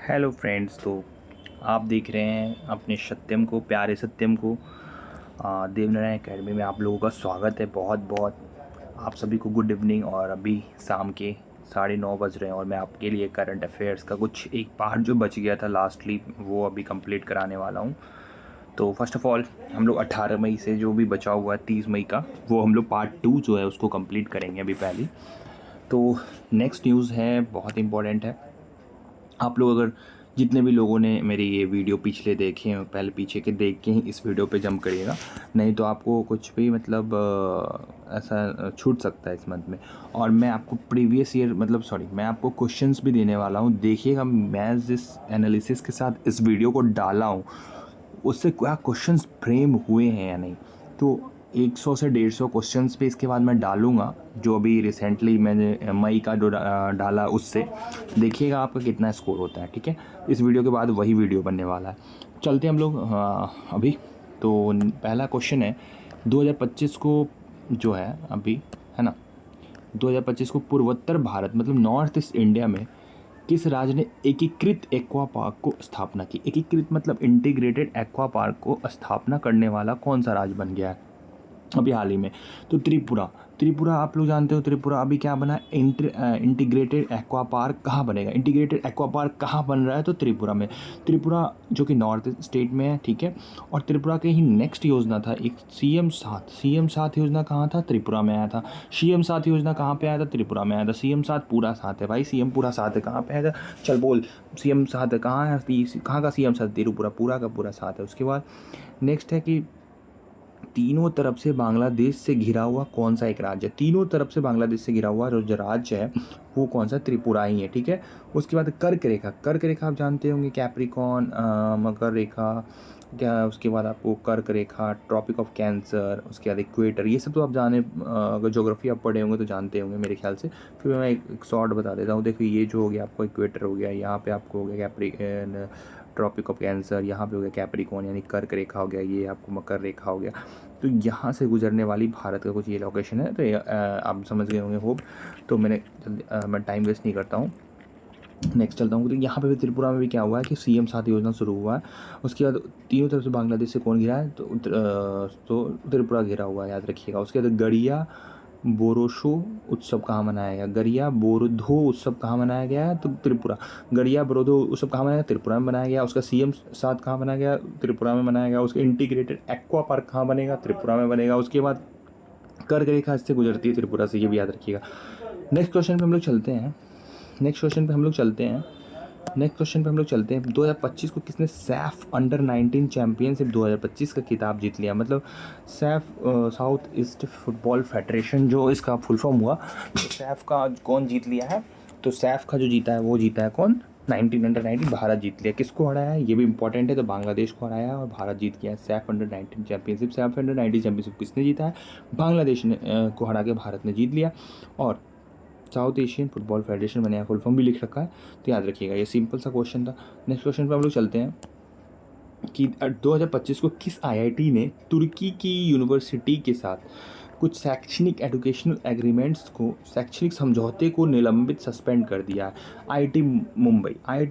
Hello friends. तो आप देख रहे हैं अपने सत्यम को, प्यारे सत्यम को। देवनारायण एकेडमी में आप लोगों का स्वागत है। बहुत बहुत आप सभी को गुड इवनिंग। और अभी शाम के 9:30 बज रहे हैं और मैं आपके लिए करंट अफेयर्स का कुछ एक पार्ट जो बच गया था लास्टली वो अभी कंप्लीट कराने वाला हूँ। तो फर्स्ट ऑफ ऑल हम लोग 18 मई से जो भी बचा हुआ है 30 मई का वो हम लोग पार्ट 2 जो है उसको कंप्लीट करेंगे अभी पहले। तो नेक्स्ट न्यूज़ है, बहुत इंपॉर्टेंट है। आप लोग अगर जितने भी लोगों ने मेरे ये वीडियो पिछले देखे हैं पहले पीछे के देख के ही इस वीडियो पे जंप करिएगा, नहीं तो आपको कुछ भी मतलब ऐसा छूट सकता है इस मंथ में। और मैं आपको प्रीवियस ईयर मैं आपको क्वेश्चंस भी देने वाला हूँ। देखिएगा मैं जिस एनालिसिस के साथ इस वीडियो को डाला हूँ उससे क्या क्वेश्चंस फ्रेम हुए हैं या नहीं। तो 100 से 150 क्वेश्चंस पे इसके बाद मैं डालूँगा जो अभी रिसेंटली मैंने मई का जो डाला उससे। देखिएगा आपका कितना स्कोर होता है, ठीक है। इस वीडियो के बाद वही वीडियो बनने वाला है। चलते हैं हम लोग अभी। तो पहला क्वेश्चन है 2025 को जो है अभी, है ना, 2025 को पूर्वोत्तर भारत मतलब नॉर्थ ईस्ट इंडिया में किस राज्य ने एकीकृत एक्वा पार्क को स्थापना की। एकीकृत मतलब इंटीग्रेटेड एक्वा पार्क को स्थापना करने वाला कौन सा राज्य बन गया है अभी हाल ही में। तो त्रिपुरा। त्रिपुरा आप लोग जानते हो त्रिपुरा अभी क्या बना है, इंटीग्रेटेड एक्वा पार्क कहाँ बनेगा, इंटीग्रेटेड एक्वा पार्क कहाँ बन रहा है, तो त्रिपुरा में। त्रिपुरा जो कि नॉर्थ स्टेट में है, ठीक है। और त्रिपुरा के ही नेक्स्ट योजना था एक CM7 योजना कहाँ था, त्रिपुरा में आया था। CM7 योजना कहाँ पे आया था, त्रिपुरा में आया था। CM7 पूरा साथ है भाई, CM पूरा साथ है, कहाँ पे आया था, चल बोल। CM7 कहाँ है, कहाँ का CM7, त्रिपुरा पूरा का पूरा साथ है। उसके बाद नेक्स्ट है कि तीनों तरफ से बांग्लादेश से घिरा हुआ कौन सा एक राज्य है। तीनों तरफ से बांग्लादेश से घिरा हुआ जो राज्य है वो कौन सा, त्रिपुरा ही है, ठीक है। उसके बाद कर्क रेखा। कर्क रेखा आप जानते होंगे, कैप्रिकॉन, मकर रेखा, क्या उसके बाद आपको कर्क रेखा, ट्रॉपिक ऑफ कैंसर, उसके बाद इक्वेटर, ये सब तो आप जाने, अगर ज्योग्राफी आप पढ़े होंगे तो जानते होंगे मेरे ख्याल से। फिर मैं एक शॉर्ट बता देता हूँ। देखो ये जो हो गया आपको इक्वेटर हो गया, यहाँ पे आपको हो गया ट्रॉपिक ऑफ कैंसर, यहाँ पे हो गया कैप्रिकॉन यानी कर्क रेखा हो गया, ये आपको मकर रेखा हो गया। तो यहाँ से गुजरने वाली भारत का कुछ ये लोकेशन है। तो ये आप समझ गए होंगे होप। तो मैं टाइम वेस्ट नहीं करता हूँ, नेक्स्ट चलता हूँ। तो यहाँ पे भी त्रिपुरा में भी क्या हुआ है कि CM7 योजना शुरू हुआ है। उसके बाद तीनों तरफ से बांग्लादेश से कौन घिरा है, तो त्रिपुरा घिरा हुआ है, याद रखिएगा। उसके बाद गड़िया बोरोशो उत्सव कहाँ मनाया गया, गरिया बोरोधो उत्सव कहाँ मनाया गया है, तो त्रिपुरा। गरिया बोरोधो उत्सव कहाँ मनाया गया, त्रिपुरा में मनाया गया। उसका CM7 कहाँ बनाया गया, त्रिपुरा में बनाया गया। उसका इंटीग्रेटेड एक्वा पार्क कहाँ बनेगा, त्रिपुरा में बनेगा। उसके बाद कर्क रेखा इससे गुजरती है त्रिपुरा से, ये भी याद रखिएगा। नेक्स्ट क्वेश्चन पे हम लोग चलते हैं। नेक्स्ट क्वेश्चन पे हम लोग चलते हैं 2025 को किसने सैफ अंडर-19 चैंपियनशिप 2025 का खिताब जीत लिया। मतलब Saif south east football federation जो इसका फुल फॉर्म हुआ, तो सैफ का कौन जीत लिया है, तो सैफ का जो जीता है वो जीता है कौन, 19 अंडर-19 भारत जीत लिया। किसको हराया है ये भी इंपॉर्टेंट है। तो बांग्लादेश को हराया है और भारत जीत गया है Saif under-19 championship. Saif under-19 championship किसने जीता है, बांग्लादेश ने को हरा के भारत ने जीत लिया। और साउथ एशियन फुटबॉल फेडरेशन मैंने यहाँ फुल फॉर्म भी लिख रखा है, तो याद रखिएगा। ये सिंपल सा क्वेश्चन था। नेक्स्ट क्वेश्चन पे हम लोग चलते हैं कि 2025 को किस IIT ने तुर्की की यूनिवर्सिटी के साथ कुछ शैक्षणिक एजुकेशनल एग्रीमेंट्स को, शैक्षणिक समझौते को निलंबित सस्पेंड कर दिया है। IIT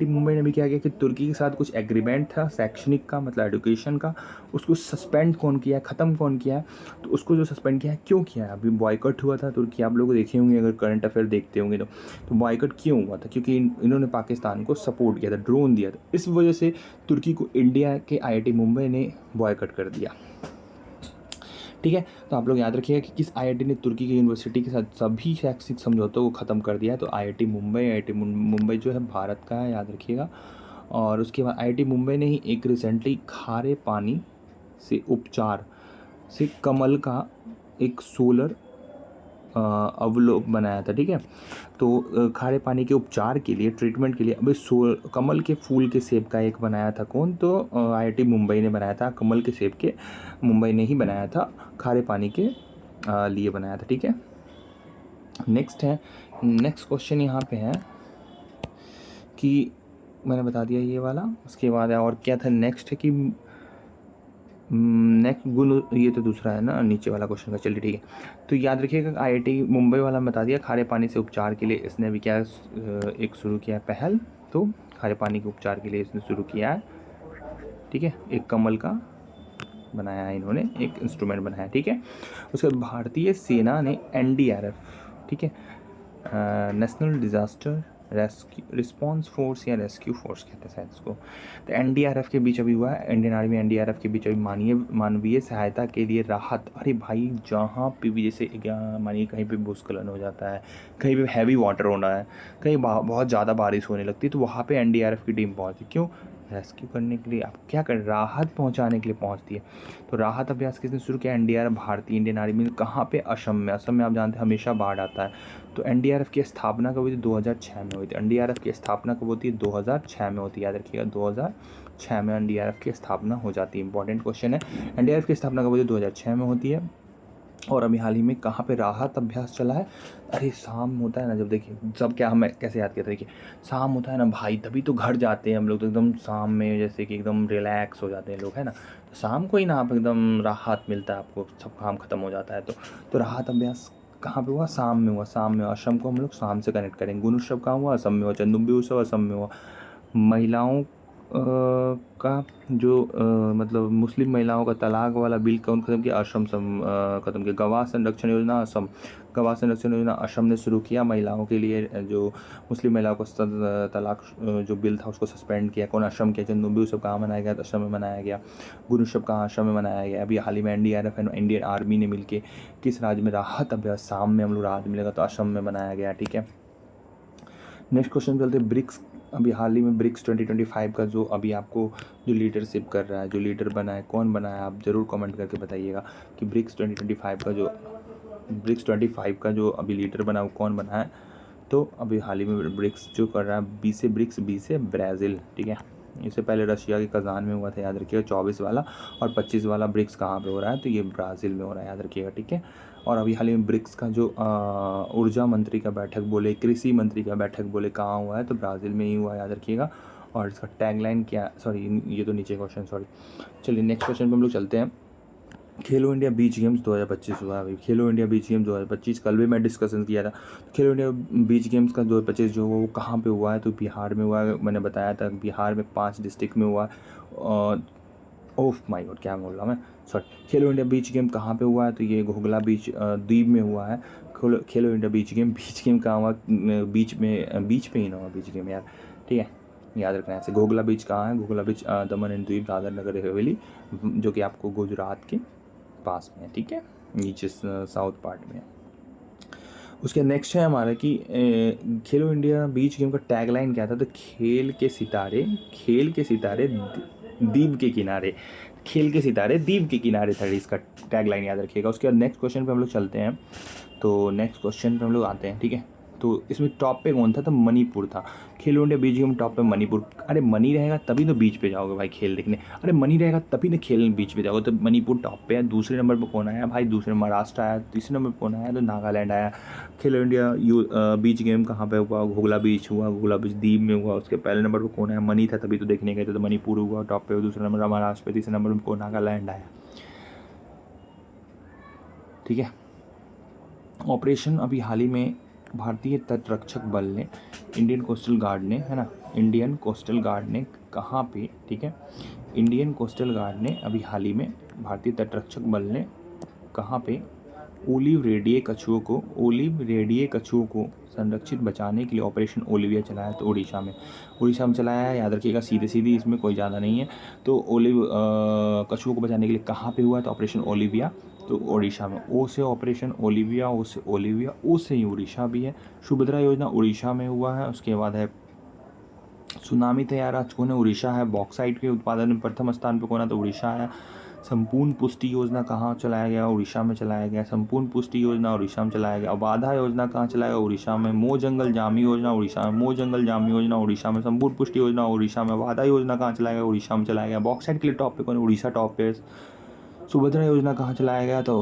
मुंबई ने भी क्या किया कि तुर्की के साथ कुछ एग्रीमेंट था शैक्षणिक का, मतलब एजुकेशन का, उसको सस्पेंड कौन किया है, ख़त्म कौन किया है, तो उसको जो सस्पेंड किया है क्यों किया है। अभी बॉयकॉट हुआ था तुर्की, आप लोग देखे होंगे अगर करंट अफेयर देखते होंगे तो बॉयकॉट क्यों हुआ था, क्योंकि इन्होंने पाकिस्तान को सपोर्ट किया था, ड्रोन दिया था। इस वजह से तुर्की को इंडिया के IIT मुंबई ने बॉयकॉट कर दिया, ठीक है। तो आप लोग याद रखिएगा कि किस IIT ने तुर्की की यूनिवर्सिटी के साथ सभी शैक्षिक समझौतों को ख़त्म कर दिया है। तो IIT मुंबई जो है भारत का है, याद रखिएगा। और उसके बाद IIT मुंबई ने ही एक रिसेंटली खारे पानी से उपचार से कमल का एक सोलर अवलोक बनाया था, ठीक है। तो खारे पानी के उपचार के लिए, ट्रीटमेंट के लिए अभी कमल के फूल के सेब का एक बनाया था कौन, तो IIT मुंबई ने बनाया था। कमल के सेब के मुंबई ने ही बनाया था, खारे पानी के लिए बनाया था, ठीक है। नेक्स्ट क्वेश्चन यहाँ पे है कि मैंने बता दिया ये वाला। उसके बाद और क्या था, नेक्स्ट है कि नेक्स्ट गुण, ये तो दूसरा है ना नीचे वाला क्वेश्चन का, चलिए ठीक है। तो याद रखिएगा IIT मुंबई वाला बता दिया, खारे पानी से उपचार के लिए इसने भी क्या एक शुरू किया पहल, तो खारे पानी के उपचार के लिए इसने शुरू किया है, ठीक है। एक कमल का बनाया है इन्होंने, एक इंस्ट्रूमेंट बनाया है, ठीक है। उसके बाद भारतीय सेना ने NDRF, ठीक है, national disaster rescue response force या रेस्क्यू फोर्स कहते हैं शायद इसको, तो NDRF के बीच अभी हुआ है, इंडियन आर्मी NDRF के बीच अभी मानवीय सहायता के लिए राहत। अरे भाई जहाँ पे भी जैसे मानिए कहीं पे भूस्खलन हो जाता है, कहीं पे हैवी वाटर होना है, कहीं बहुत ज़्यादा बारिश होने लगती है, तो वहाँ पे NDRF की टीम पहुँचती। क्यों? रेस्क्यू करने के लिए, आप क्या कर, राहत पहुंचाने के लिए पहुंचती है। तो राहत अभ्यास किसने शुरू किया? NDRF, भारतीय इंडियन आर्मी ने। कहाँ पे? असम में। असम में आप जानते हैं हमेशा बाढ़ आता है, तो NDRF की स्थापना कब हुई थी? 2006 में हुई थी। NDRF की स्थापना कब होती है? 2006 में होती है, याद रखिएगा 2006 में NDRF की स्थापना हो जाती है। इंपॉर्टेंट क्वेश्चन है, NDRF की स्थापना कब होती है? 2006 में होती है। और अभी हाल ही में कहाँ पे राहत अभ्यास चला है? अरे शाम होता है ना, जब देखिए सब क्या, हमें कैसे याद करते हैं, देखिए शाम होता है ना भाई, तभी तो घर जाते हैं हम लोग, तो एकदम शाम में जैसे कि एकदम रिलैक्स हो जाते हैं लोग, है ना। तो शाम को ही ना आप एकदम राहत मिलता है आपको, सब काम खत्म हो जाता है। तो राहत अभ्यास कहाँ पे हुआ? शाम में हुआ। शाम में असम को हम लोग शाम से कनेक्ट करेंगे। गुण उत्सव कहाँ हुआ? असम में हुआ। चंदुम्बी उत्सव असम में हुआ। महिलाओं का जो मतलब मुस्लिम महिलाओं का तलाक वाला बिल कौन ख़त्म किया? असम ख़त्म किया। गवाह संरक्षण योजना असम, गवाह संरक्षण योजना असम ने शुरू किया महिलाओं के लिए। जो मुस्लिम महिलाओं को तलाक जो बिल था उसको सस्पेंड किया। कौन? असम किया। चंदुम्बी उत्सव कहाँ मनाया गया? तो असम में मनाया गया। गुण उत्सव कहाँ? असम में मनाया गया। अभी हाल ही में NDRF एंड इंडियन आर्मी ने मिलकर किस राज्य में राहत अभ्यास, शाम में हम लोग राहत मिलेगा, तो असम में मनाया गया, ठीक है। नेक्स्ट क्वेश्चन चलते हैं। ब्रिक्स, अभी हाल ही में ब्रिक्स 2025 का जो अभी आपको जो लीडरशिप कर रहा है, जो लीडर बना है, कौन बना है? आप ज़रूर कमेंट करके बताइएगा कि ब्रिक्स 2025 का जो अभी लीडर बना वो कौन बना है। तो अभी हाल ही में ब्रिक्स जो कर रहा है, बी से ब्रिक्स, बी से ब्राज़ील, ठीक है। इससे पहले रशिया के कज़ान में हुआ था, याद रखिएगा 24 वाला। और 25 वाला ब्रिक्स कहाँ पे हो रहा है? तो ये ब्राज़ील में हो रहा है, याद रखिएगा, ठीक है। और अभी हाल ही में ब्रिक्स का जो ऊर्जा मंत्री का बैठक बोले, कृषि मंत्री का बैठक बोले, कहाँ हुआ है? तो ब्राज़ील में ही हुआ है, याद रखिएगा। और इसका टैगलाइन क्या, सॉरी ये तो नीचे क्वेश्चन, सॉरी। चलिए नेक्स्ट क्वेश्चन पे हम लोग चलते हैं। खेलो इंडिया बीच गेम्स 2025 हुआ है अभी। खेलो इंडिया बीच गेम्स 2025 कल भी मैं डिस्कशन किया था। खेलो इंडिया बीच गेम्स का 2025 जो वो कहाँ पे हुआ है? तो बिहार में हुआ है। मैंने बताया था बिहार में 5 डिस्ट्रिक्ट में हुआ है। ओफ माय गॉड, क्या बोल रहा मैं, सॉरी। खेलो इंडिया बीच गेम कहाँ पे हुआ है? तो ये घोघला बीच द्वीप में हुआ है। खेलो इंडिया बीच गेम कहाँ हुआ? बीच पे ही ना हुआ बीच गेम, यार, ठीक है, याद रखना है ऐसे। घोघला बीच कहाँ है? घोघला बीच दमन एंड दीव, दादर नगर हवेली, जो कि आपको गुजरात के पास में है, ठीक है, नीचे साउथ पार्ट में है। उसके नेक्स्ट है हमारा कि खेलो इंडिया बीच गेम का टैगलाइन क्या था? तो खेल के सितारे द्वीप के किनारे, खेल के सितारे द्वीप के किनारे था इसका टैगलाइन, याद रखिएगा। उसके बाद नेक्स्ट क्वेश्चन पे हम लोग चलते हैं। तो नेक्स्ट क्वेश्चन पे हम लोग आते हैं, ठीक है। तो इसमें टॉप पे कौन था? तो मणिपुर था। खेलो इंडिया बीच गेम टॉप पे मणिपुर। अरे मनी रहेगा तभी तो बीच पे जाओगे भाई खेल देखने, अरे मनी रहेगा तभी तो खेल बीच पे जाओगे। तो मणिपुर टॉप पे है। दूसरे नंबर पर कौन आया भाई? दूसरे महाराष्ट्र आया। तीसरे नंबर पर कौन आया? तो नागालैंड आया। खेलो इंडिया बीच गेम कहाँ पे हुआ? घोघला बीच हुआ। घोघला बीच द्वीप में हुआ। उसके पहले नंबर पर कौन आया? मनी था, तभी तो देखने गए थे, तो मणिपुर हुआ टॉप पे। दूसरे नंबर पर महाराष्ट्र पे, तीसरे नंबर पर कौन? नागालैंड आया, ठीक है। ऑपरेशन अभी हाल ही में भारतीय तटरक्षक बल ने, इंडियन कोस्टल गार्ड ने, है ना, इंडियन कोस्टल गार्ड ने कहाँ पे, ठीक है, इंडियन कोस्टल गार्ड ने अभी हाल ही में, भारतीय तटरक्षक बल ने कहाँ पे ओलिव रेडिए कछुओं को संरक्षित बचाने के लिए ऑपरेशन ओलिविया चलाया। तो उड़ीसा में चलाया है, याद रखिएगा, सीधी इसमें कोई ज़्यादा नहीं है। तो ओलिव कछुओं को बचाने के लिए कहाँ पे हुआ? तो ऑपरेशन ओलिविया, तो उड़ीसा में। ओ से ऑपरेशन ओलिविया, ओ से ही उड़ीसा भी है। सुभद्रा योजना उड़ीसा में हुआ है। उसके बाद है सुनामी तैयार आज कौन है? उड़ीसा है। बॉक्साइट के उत्पादन में प्रथम स्थान पर कौन है? तो उड़ीसा है। संपूर्ण पुष्टि योजना कहाँ चलाया गया? उड़ीसा में चलाया गया। संपूर्ण पुष्टि योजना उड़ीसा में चलाया गया। अबाधा योजना कहाँ चलाया गया? उड़ीसा में। मो जंगल जामी योजना उड़ीसा में। उड़ीसा में। संपूर्ण पुष्टि योजना उड़ीसा में। अबाधा योजना कहाँ चलाया गया? उड़ीसा में चलाया गया। बॉक्साइट के लिए टॉप पे कौन? उड़ीसा टॉप पे। सुभद्रा योजना कहाँ चलाया गया? तो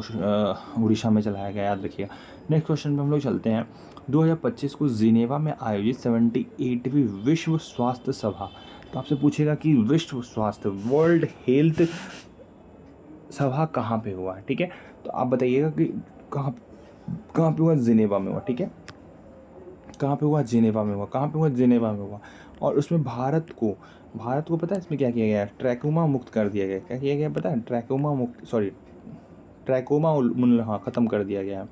उड़ीसा में चलाया गया, याद रखिएगा। नेक्स्ट क्वेश्चन पे हम लोग चलते हैं। 2025 को जिनेवा में आयोजित 78वीं विश्व स्वास्थ्य सभा, तो आपसे पूछेगा कि विश्व स्वास्थ्य, वर्ल्ड हेल्थ सभा कहाँ पे हुआ है, ठीक है। तो आप बताइएगा कि कहाँ पे हुआ? जिनेवा में हुआ, ठीक है। कहाँ पे हुआ? जिनेवा में हुआ। कहाँ पे हुआ? जिनेवा में हुआ। और उसमें भारत को पता है इसमें क्या किया गया है, ट्रैकोमा मुक्त कर दिया गया। क्या किया गया पता है, ट्रैकोमा उन्मूलन, हाँ, ख़त्म कर दिया गया है।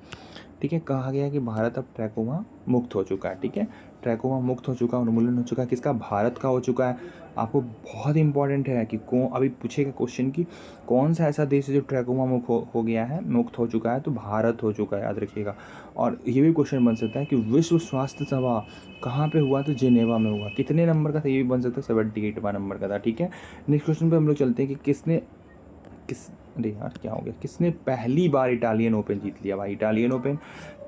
ठीक है, कहा गया कि भारत अब ट्रैकोमा मुक्त हो चुका है। ठीक है, ट्रैकोमा मुक्त हो चुका है, उन्मूलन हो चुका है, किसका, भारत का हो चुका है। आपको बहुत इंपॉर्टेंट है कि कौन, अभी पूछेगा क्वेश्चन कि कौन सा ऐसा देश है जो ट्रैकोमा मुक्त हो गया है, मुक्त हो चुका है, तो भारत हो चुका है, याद रखिएगा। और ये भी क्वेश्चन बन सकता है कि विश्व स्वास्थ्य सभा कहाँ पे हुआ, तो जिनेवा में हुआ। कितने नंबर का था, ये भी बन सकता है, 78वां नंबर का था। ठीक है, नेक्स्ट क्वेश्चन पे हम लोग चलते हैं कि अरे यार क्या हो गया, किसने पहली बार इटालियन ओपन जीत लिया भाई। इटालियन ओपन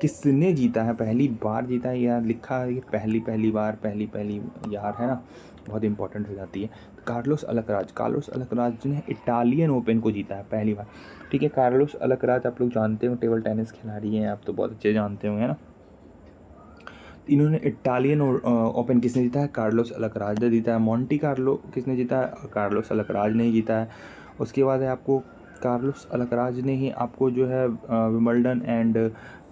किसने जीता है, पहली बार जीता है, यार लिखा है कि पहली पहली यार, है ना, बहुत इंपॉर्टेंट हो जाती है। तो कार्लोस अलकराज ने इटालियन ओपन को जीता है पहली बार। ठीक है, कार्लोस अलकराज आप लोग जानते हो, टेबल टेनिस खिलाड़ी हैं, आप तो बहुत अच्छे जानते होंगे, है ना। इन्होंने इटालियन ओपन किसने जीता है, कार्लोस अलकराज ने जीता है। मोंटी कार्लो किसने जीता है, कार्लोस अलकराज ने ही जीता है। उसके बाद है आपको, कार्लोस अलकराज ने ही आपको जो है विंबलडन एंड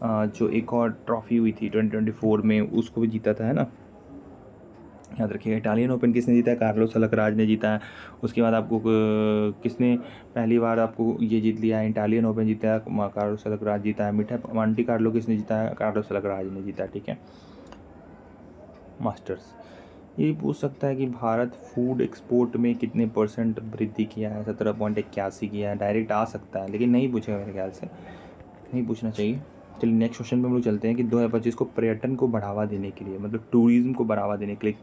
जो एक और ट्रॉफी हुई थी 2024 में, उसको भी जीता था, है ना, याद रखिएगा। इटालियन ओपन किसने जीता है, कार्लोस अलकराज ने जीता है। उसके बाद आपको किसने पहली बार आपको ये जीत लिया है, इटालियन ओपन जीता है, कार्लोस अलकराज जीता है। मोंटी कार्लो किसने जीता है, कार्लोस अलकराज ने जीता है। ठीक है, मास्टर्स ये पूछ सकता है कि भारत फूड एक्सपोर्ट में कितने % वृद्धि किया है, 17.81 किया है, डायरेक्ट आ सकता है, लेकिन नहीं पूछेगा मेरे ख्याल से, नहीं पूछना चाहिए। चलिए नेक्स्ट क्वेश्चन पे हम लोग चलते हैं कि 2025 को पर्यटन को बढ़ावा देने के लिए, मतलब टूरिज्म को बढ़ावा देने के लिए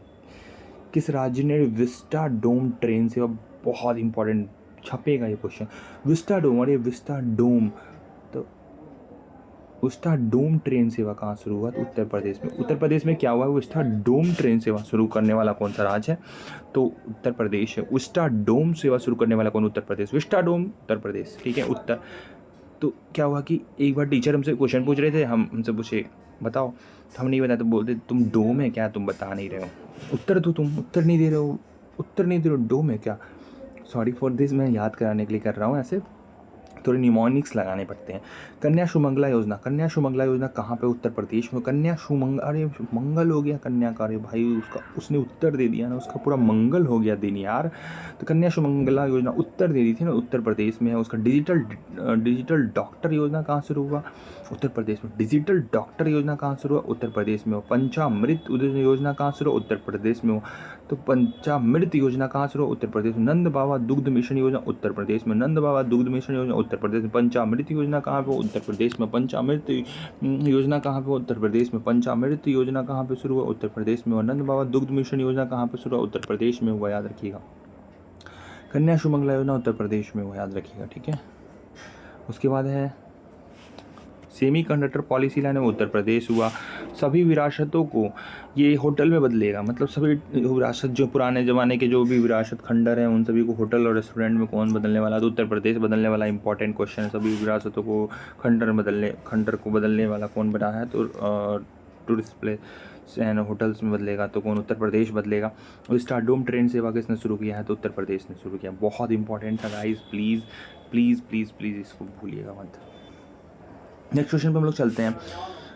किस राज्य ने विस्टा डोम ट्रेन सेवा, बहुत इंपॉर्टेंट छपेगा ये क्वेश्चन, विस्टा डोम, और ये विस्टा डोम, तो विस्टा डोम ट्रेन सेवा कहाँ शुरू हुआ, तो उत्तर प्रदेश में। उत्तर प्रदेश में क्या हुआ है, विस्टा डोम ट्रेन सेवा शुरू करने वाला कौन सा राज्य है, तो उत्तर प्रदेश है। विस्टा डोम सेवा शुरू करने वाला कौन, उत्तर प्रदेश, विस्टा डोम उत्तर प्रदेश। ठीक है, उत्तर। तो क्या हुआ कि एक बार टीचर हमसे क्वेश्चन पूछ रहे थे, हमसे पूछे बताओ, तो हम नहीं बताते, तो बोलते तुम डोम है क्या, तुम बता नहीं रहे हो, उत्तर दो, तुम उत्तर नहीं दे रहे हो, डोम है क्या। सॉरी फॉर दिस, मैं याद कराने के लिए कर रहा हूँ, ऐसे थोड़े निमोनिक्स लगाने पड़ते हैं। कन्या सुमंगला योजना कहाँ पे, उत्तर प्रदेश में। कन्या सुमंगला, अरे मंगल हो गया कन्या का, अरे भाई उसका उसने उत्तर दे दिया ना, उसका पूरा मंगल हो गया दिन यार। तो कन्या सुमंगला योजना उत्तर दे दी थी ना, उत्तर प्रदेश में है। उसका डिजिटल डॉक्टर योजना कहाँ शुरू हुआ, उत्तर प्रदेश में। डिजिटल डॉक्टर योजना कहाँ शुरू हुआ, उत्तर प्रदेश में हो। पंचामृत योजना कहाँ शुरू हुआ, उत्तर प्रदेश में हो। तो पंचामृत योजना कहाँ शुरू हुआ, उत्तर प्रदेश में। नंद बाबा दुग्ध मिशन योजना उत्तर प्रदेश में, नंद बाबा दुग्ध मिशन योजना उत्तर प्रदेश में। पंचामृत योजना कहाँ पे, उत्तर प्रदेश में। पंचामृत योजना कहाँ पे, उत्तर प्रदेश में। पंचामृत योजना कहाँ पे शुरू हुआ, उत्तर प्रदेश में। और नंद बाबा दुग्ध मिशन योजना कहाँ पे शुरू हुआ, उत्तर प्रदेश में हुआ, याद रखिएगा। कन्या सुमंगला योजना उत्तर प्रदेश में हुआ, याद रखिएगा। ठीक है, उसके बाद है सेमी कंडक्टर पॉलिसी लाइन में, उत्तर प्रदेश हुआ। सभी विरासतों को ये होटल में बदलेगा, मतलब सभी विरासत, जो पुराने ज़माने के जो भी विरासत खंडर हैं, उन सभी को होटल और रेस्टोरेंट में कौन बदलने वाला, तो उत्तर प्रदेश बदलने वाला। इंपॉर्टेंट क्वेश्चन है, सभी विरासतों को खंडर को बदलने वाला कौन बना है, तो टूरिस्ट प्लेस एंड होटल्स में बदलेगा, तो कौन, उत्तर प्रदेश बदलेगा। और स्टारडोम ट्रेन सेवा किसने शुरू किया है, तो उत्तर प्रदेश ने शुरू किया। बहुत इंपॉर्टेंट था guys, please please please please इसको भूलिएगा मत। नेक्स्ट क्वेश्चन पे हम लोग चलते हैं।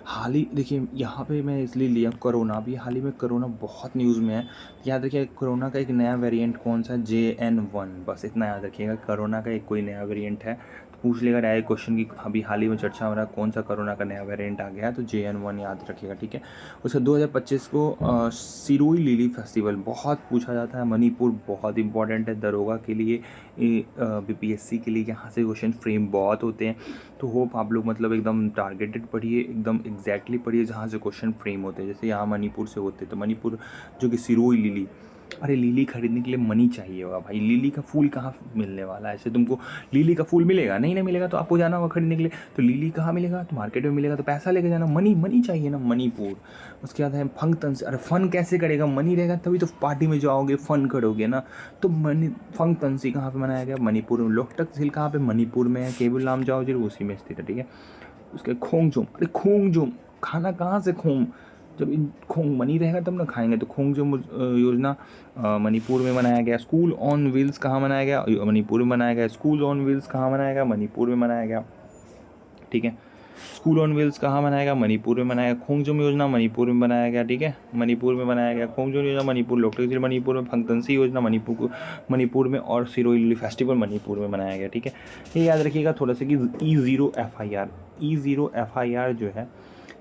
हाल ही देखिए यहाँ पे मैं इसलिए लिया कोरोना, भी हाल ही में कोरोना बहुत न्यूज़ में है। याद रखिए कोरोना का एक नया वेरिएंट कौन सा, JN1, बस इतना याद रखिएगा। कोरोना का एक कोई नया वेरिएंट है तो पूछ लेगा डायरेक्ट क्वेश्चन की, अभी हाल ही में चर्चा हो रहा है कौन सा कोरोना का नया वेरिएंट आ गया है, तो JN1 याद रखिएगा। ठीक है, उसका 2025 को सिरोही लिली फेस्टिवल बहुत पूछा जाता है। मणिपुर बहुत इंपॉर्टेंट है दरोगा के लिए, BPSC के लिए, यहाँ से क्वेश्चन फ्रेम बहुत होते हैं। तो होप आप लोग मतलब एकदम टारगेटेड पढ़िए, एकदम एग्जैक्टली पढ़िए जहाँ से क्वेश्चन फ्रेम होते हैं। जैसे यहाँ मणिपुर से होते, तो मणिपुर जो कि सिरोही लिली, अरे लिली खरीदने के लिए मनी चाहिए होगा भाई, लिली का फूल कहाँ मिलने वाला है, ऐसे तुमको लिली का फूल मिलेगा नहीं, मिलेगा तो आपको जाना होगा खरीदने के लिए। तो लिली कहाँ मिलेगा, तो मार्केट में मिलेगा, तो पैसा लेके जाना, मनी चाहिए ना, मणिपुर। उसके बाद है फंक्तन, अरे फन कैसे करेगा, मनी रहेगा तभी तो पार्टी में जाओगे, फन करोगे ना। तो फंक्तंसी कहाँ पे मनाया गया, मणिपुर में। लोकटक झील कहाँ पे, मणिपुर में है। केबुल लाम जाओ जी उसी में स्थित है। ठीक है, उसके खोंगजुम, अरे खोंगजुम खाना कहाँ से, खोंग, जब इन खोंग मनी रहेगा तब ना खाएंगे। तो खोंगजुम योजना मणिपुर में मनाया गया। स्कूल ऑन व्हील्स कहाँ मनाया गया, मणिपुर में मनाया गया। स्कूल ऑन व्हील्स कहाँ मनाया गया, मणिपुर में मनाया गया। ठीक है, स्कूल ऑन व्हील्स कहाँ बनाया गया? मणिपुर में बनाया गया। खोंगजोम योजना मणिपुर में बनाया गया, ठीक है, मणिपुर में बनाया गया। खोंगजोम योजना मणिपुर, लोकतक मणिपुर में, फंगतंसी योजना मणिपुर में, और सिरोई लिली फेस्टिवल मणिपुर में बनाया गया, ठीक है। ये याद रखिएगा थोड़ा सा कि E0 FIR, E0 FIR जो है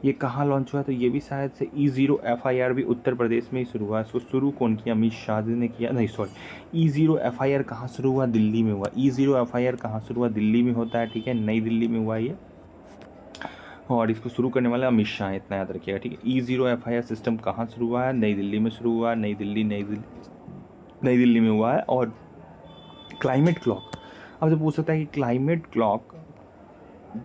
ये कहाँ लॉन्च हुआ? तो ये भी शायद से E0 FIR भी उत्तर प्रदेश में ही शुरू हुआ। इसको शुरू कौन किया? अमित शाह जी ने किया, नहीं सॉरी, E0 FIR कहाँ शुरू हुआ? दिल्ली में हुआ। E0 FIR कहाँ शुरू हुआ? दिल्ली में होता है, ठीक है, नई दिल्ली में हुआ ये, और इसको शुरू करने वाला अमित शाह, इतना याद रखिएगा, ठीक है। E0 FIR सिस्टम कहाँ शुरू हुआ है? नई दिल्ली में शुरू हुआ है, नई दिल्ली में हुआ है। और क्लाइमेट क्लॉक, अब तो पूछ सकता है कि क्लाइमेट क्लॉक,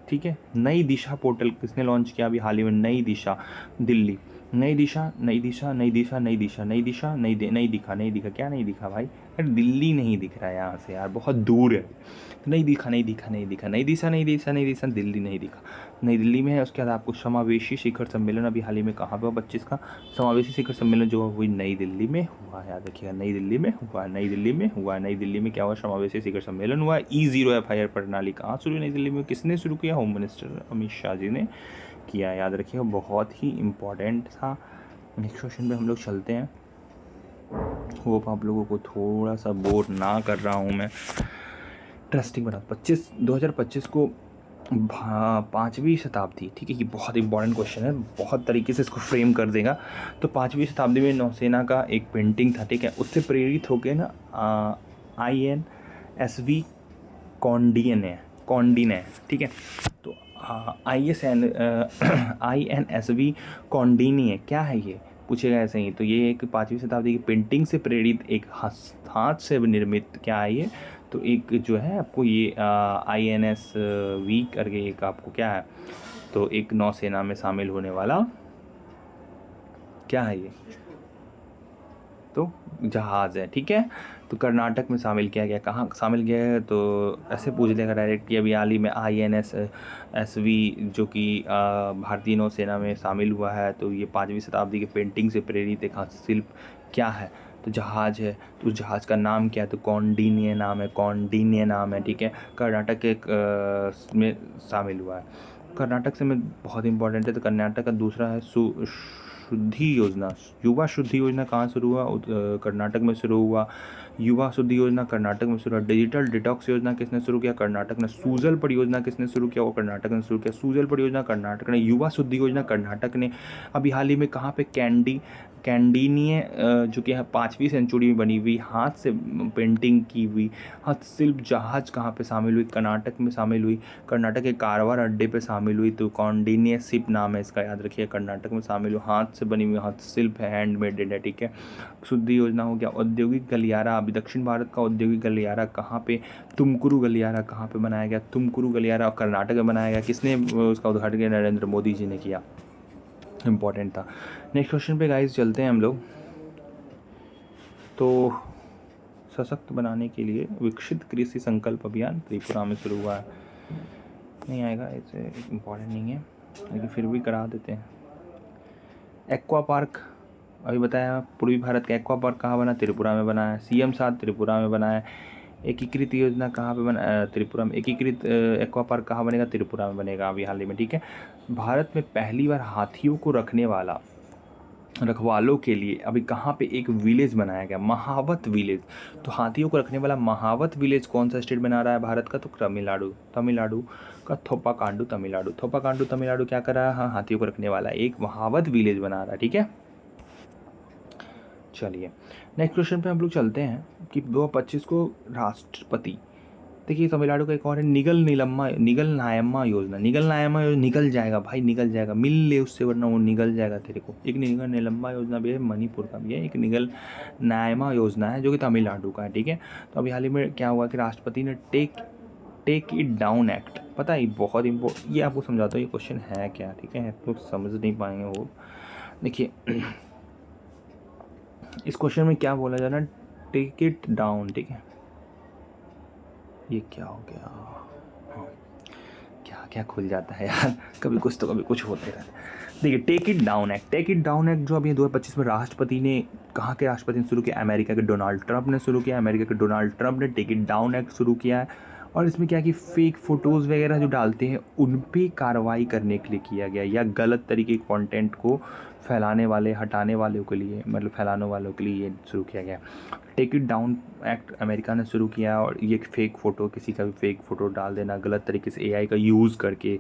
ठीक है, नई दिशा पोर्टल किसने लॉन्च किया अभी हाल ही में? नई दिशा, दिल्ली, नई दिशा, नई दिशा, नई दिशा, नई दिशा, नई दिशा, नहीं दिखा, नहीं दिखा, क्या नहीं दिखा भाई? यार दिल्ली नहीं दिख रहा है यहाँ से यार, बहुत दूर है। तो नहीं दिखा, नहीं दिखा, नहीं दिखा, नई दिशा, नई दिशा, नई दिशा, दिल्ली नहीं दिखा, नई दिल्ली में है। उसके बाद आपको समावेशी शिखर सम्मेलन अभी हाल ही में कहाँ पे हुआ? 25 का समावेशी शिखर सम्मेलन जो हुई नई दिल्ली में हुआ है, याद रखिएगा, नई दिल्ली में हुआ, नई दिल्ली में हुआ, नई दिल्ली में क्या हुआ? समावेशी शिखर सम्मेलन हुआ। E0 FIR प्रणाली कहाँ शुरू? नई दिल्ली में। किसने शुरू किया? होम मिनिस्टर अमित शाह जी ने किया, याद रखिएगा, बहुत ही इम्पोर्टेंट था। नेक्स्ट क्वेश्चन पे हम लोग चलते हैं। होप आप लोगों को थोड़ा सा बोर ना कर रहा हूँ मैं, इंटरेस्टिंग बना। 2025 को 5वीं शताब्दी, ठीक है, ये बहुत इंपॉर्टेंट क्वेश्चन है, बहुत तरीके से इसको फ्रेम कर देगा। तो 5वीं शताब्दी में नौसेना का एक पेंटिंग था, ठीक है, उससे प्रेरित होकर ना INSV कौंडिन्य, ठीक है। तो INSV कौंडिन्य क्या है ये पूछेगा ऐसे ही। तो ये एक 5वीं शताब्दी की पेंटिंग से प्रेरित एक हाथ से निर्मित क्या है ये? तो एक जो है आपको ये INSV करके एक आपको क्या है, तो एक नौसेना में शामिल होने वाला क्या है ये? तो जहाज़ है, ठीक है। तो कर्नाटक में शामिल किया गया, कहाँ शामिल किया है? तो ऐसे पूछ लेगा डायरेक्ट कि अभी हाल ही में INSV जो कि भारतीय नौसेना में शामिल हुआ है, तो ये 5वीं शताब्दी के पेंटिंग से प्रेरित एक हस्तशिल्प क्या है? तो जहाज़ है। तो उस जहाज़ का नाम क्या है? तो कौंडिन्य नाम है, कौंडिन्य नाम है, ठीक है। कर्नाटक के में शामिल हुआ है। कर्नाटक से में बहुत इंपॉर्टेंट है। तो कर्नाटक का दूसरा है शुद्धि योजना, युवा शुद्धि योजना कहाँ शुरू हुआ? कर्नाटक में शुरू हुआ। युवा शुद्धि योजना कर्नाटक में शुरू हुआ। डिजिटल डिटॉक्स योजना किसने शुरू किया? कर्नाटक ने। सूजल परियोजना किसने शुरू किया? वो कर्नाटक ने शुरू किया। सूजल परियोजना कर्नाटक ने। युवा शुद्धि योजना कर्नाटक ने। अभी हाल ही में कहाँ पे? कैंडिन्य जो कि 5वीं सेंचुरी में बनी हुई हाथ से पेंटिंग की हुई हस्तशिल्प जहाज कहाँ पे शामिल हुई? कर्नाटक में शामिल हुई। कर्नाटक के कारवार अड्डे पे शामिल हुई। तो कौंडिन्य शिप नाम है इसका, याद रखिए, कर्नाटक में शामिल हुई, हाथ से बनी हुई हस्तशिल्प है, हैंडमेड है, ठीक है। शुद्धि योजना हो गया। औद्योगिक गलियारा, अभी दक्षिण भारत का औद्योगिक गलियारा कहाँ पे? तुमकुरू गलियारा कहाँ पे बनाया गया? तुमकुरू गलियारा कर्नाटक में बनाया गया। किसने उसका उद्घाटन किया? नरेंद्र मोदी जी ने किया, इम्पोर्टेंट था। नेक्स्ट क्वेश्चन पे गाइस चलते हैं हम लोग। तो सशक्त बनाने के लिए विकसित कृषि संकल्प अभियान त्रिपुरा में शुरू हुआ है। नहीं आएगा, ऐसे इम्पोर्टेंट नहीं है, लेकिन फिर भी करा देते हैं। एक्वा पार्क अभी बताया, पूर्वी भारत का एक्वा पार्क कहाँ बना? त्रिपुरा में बना है। CM 7 त्रिपुरा में बना है। एकीकृत योजना कहाँ पे बना? त्रिपुरा में। एकीकृत एक्वा पार्क कहाँ बनेगा? त्रिपुरा में बनेगा अभी हाल ही में, ठीक है। भारत में पहली बार हाथियों को रखने वाला रखवालों के लिए अभी कहाँ पे एक विलेज बनाया गया? महावत विलेज। तो हाथियों को रखने वाला महावत विलेज कौन सा स्टेट बना रहा है भारत का? तो तमिलनाडु का थोपाकांडू तमिलनाडु क्या कर रहा है? हाँ, हाथियों को रखने वाला एक महावत विलेज बना रहा है, ठीक है। चलिए नेक्स्ट क्वेश्चन पे हम लोग चलते हैं कि 2025 को राष्ट्रपति, देखिए तमिलनाडु का एक और है निगल नायम्मा योजना। निकल जाएगा भाई, निकल जाएगा, मिल ले उससे, वरना वो निकल जाएगा तेरे को। एक निगल निलम्मा योजना भी है, मणिपुर का भी है। एक निगल नायम्मा योजना है जो कि तमिलनाडु का है, ठीक है। तो अभी हाल ही में क्या हुआ कि राष्ट्रपति ने टेक इट डाउन एक्ट, पता है बहुत इम्पोर्टेंट, ये आपको समझाता हूँ ये क्वेश्चन है क्या, ठीक है, आप लोग समझ नहीं पाएंगे वो। देखिए इस क्वेश्चन में क्या बोला जा रहा है? टेक इट डाउन, ठीक है। ये क्या हो गया? हाँ, क्या खुल जाता है यार, कभी कुछ तो कभी कुछ होते रहता है। देखिए टेक इट डाउन एक्ट जो अभी 2025 में राष्ट्रपति ने, कहाँ के राष्ट्रपति ने शुरू किया? अमेरिका के डोनाल्ड ट्रंप ने शुरू किया। अमेरिका के डोनाल्ड ट्रंप ने टेक इट डाउन एक्ट शुरू किया है। और इसमें क्या है कि फ़ेक फ़ोटोज़ वगैरह जो डालते हैं उन पे कार्रवाई करने के लिए किया गया, या गलत तरीके के कंटेंट को फैलाने वाले, हटाने वालों के लिए, मतलब फैलाने वालों के लिए ये शुरू किया गया। Take it down act America ने शुरू किया, और ये फ़ेक फ़ोटो, किसी का भी फ़ेक फ़ोटो डाल देना गलत तरीके से एआई का यूज़ करके,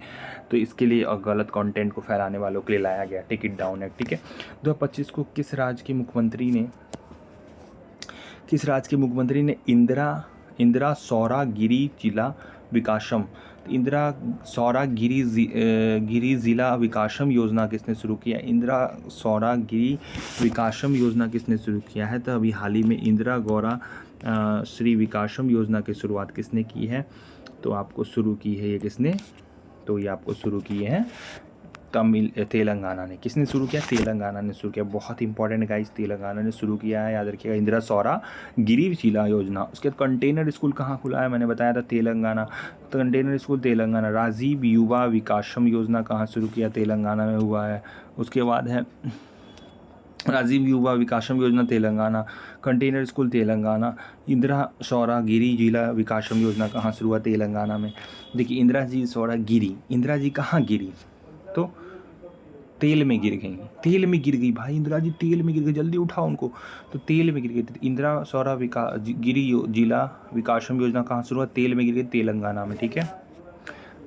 तो इसके लिए गलत कंटेंट को फैलाने वालों के लिए लाया गया टेक इट डाउन एक्ट। ठीक है, 2025 को किस राज्य के मुख्यमंत्री ने इंदिरा सौरागिरी जिला विकासम इंदिरा सौरागिरी गिरी जिला विकासम योजना किसने शुरू किया? इंदिरा सौरागिरी विकासम योजना किसने शुरू किया है? तो अभी हाल ही में इंदिरा गौरा श्री विकासम योजना की शुरुआत किसने की है? तो आपको शुरू की है ये किसने? तो ये आपको शुरू किए हैं तेलंगाना ने। किसने शुरू किया? तेलंगाना ने शुरू किया। बहुत इंपॉर्टेंट गाइस, तेलंगाना ने शुरू किया है, याद रखिएगा। इंदिरा सौरा गिरी जिला योजना। उसके बाद कंटेनर स्कूल कहाँ खुला है? मैंने बताया था तेलंगाना। तो कंटेनर स्कूल तेलंगाना। राजीव युवा विकासम योजना कहाँ शुरू किया? तेलंगाना में हुआ है। उसके बाद है राजीव युवा विकासम योजना तेलंगाना, कंटेनर स्कूल तेलंगाना, इंदिरा सौरा गिरी जिला विकासम योजना कहाँ शुरू हुआ? तेलंगाना में। देखिए इंदिरा जी सौरा गिरी, इंदिरा जी कहाँ गिरी? तो तेल में गिर गई, तेल में गिर गई भाई, इंदिरा जी तेल में गिर गई, जल्दी उठाओ उनको। तो तेल में गिर गई। इंदिरा सौरा गिरी जिला विकासम योजना कहाँ शुरू हुआ? तेल में गिर गई, तेलंगाना में। ठीक है,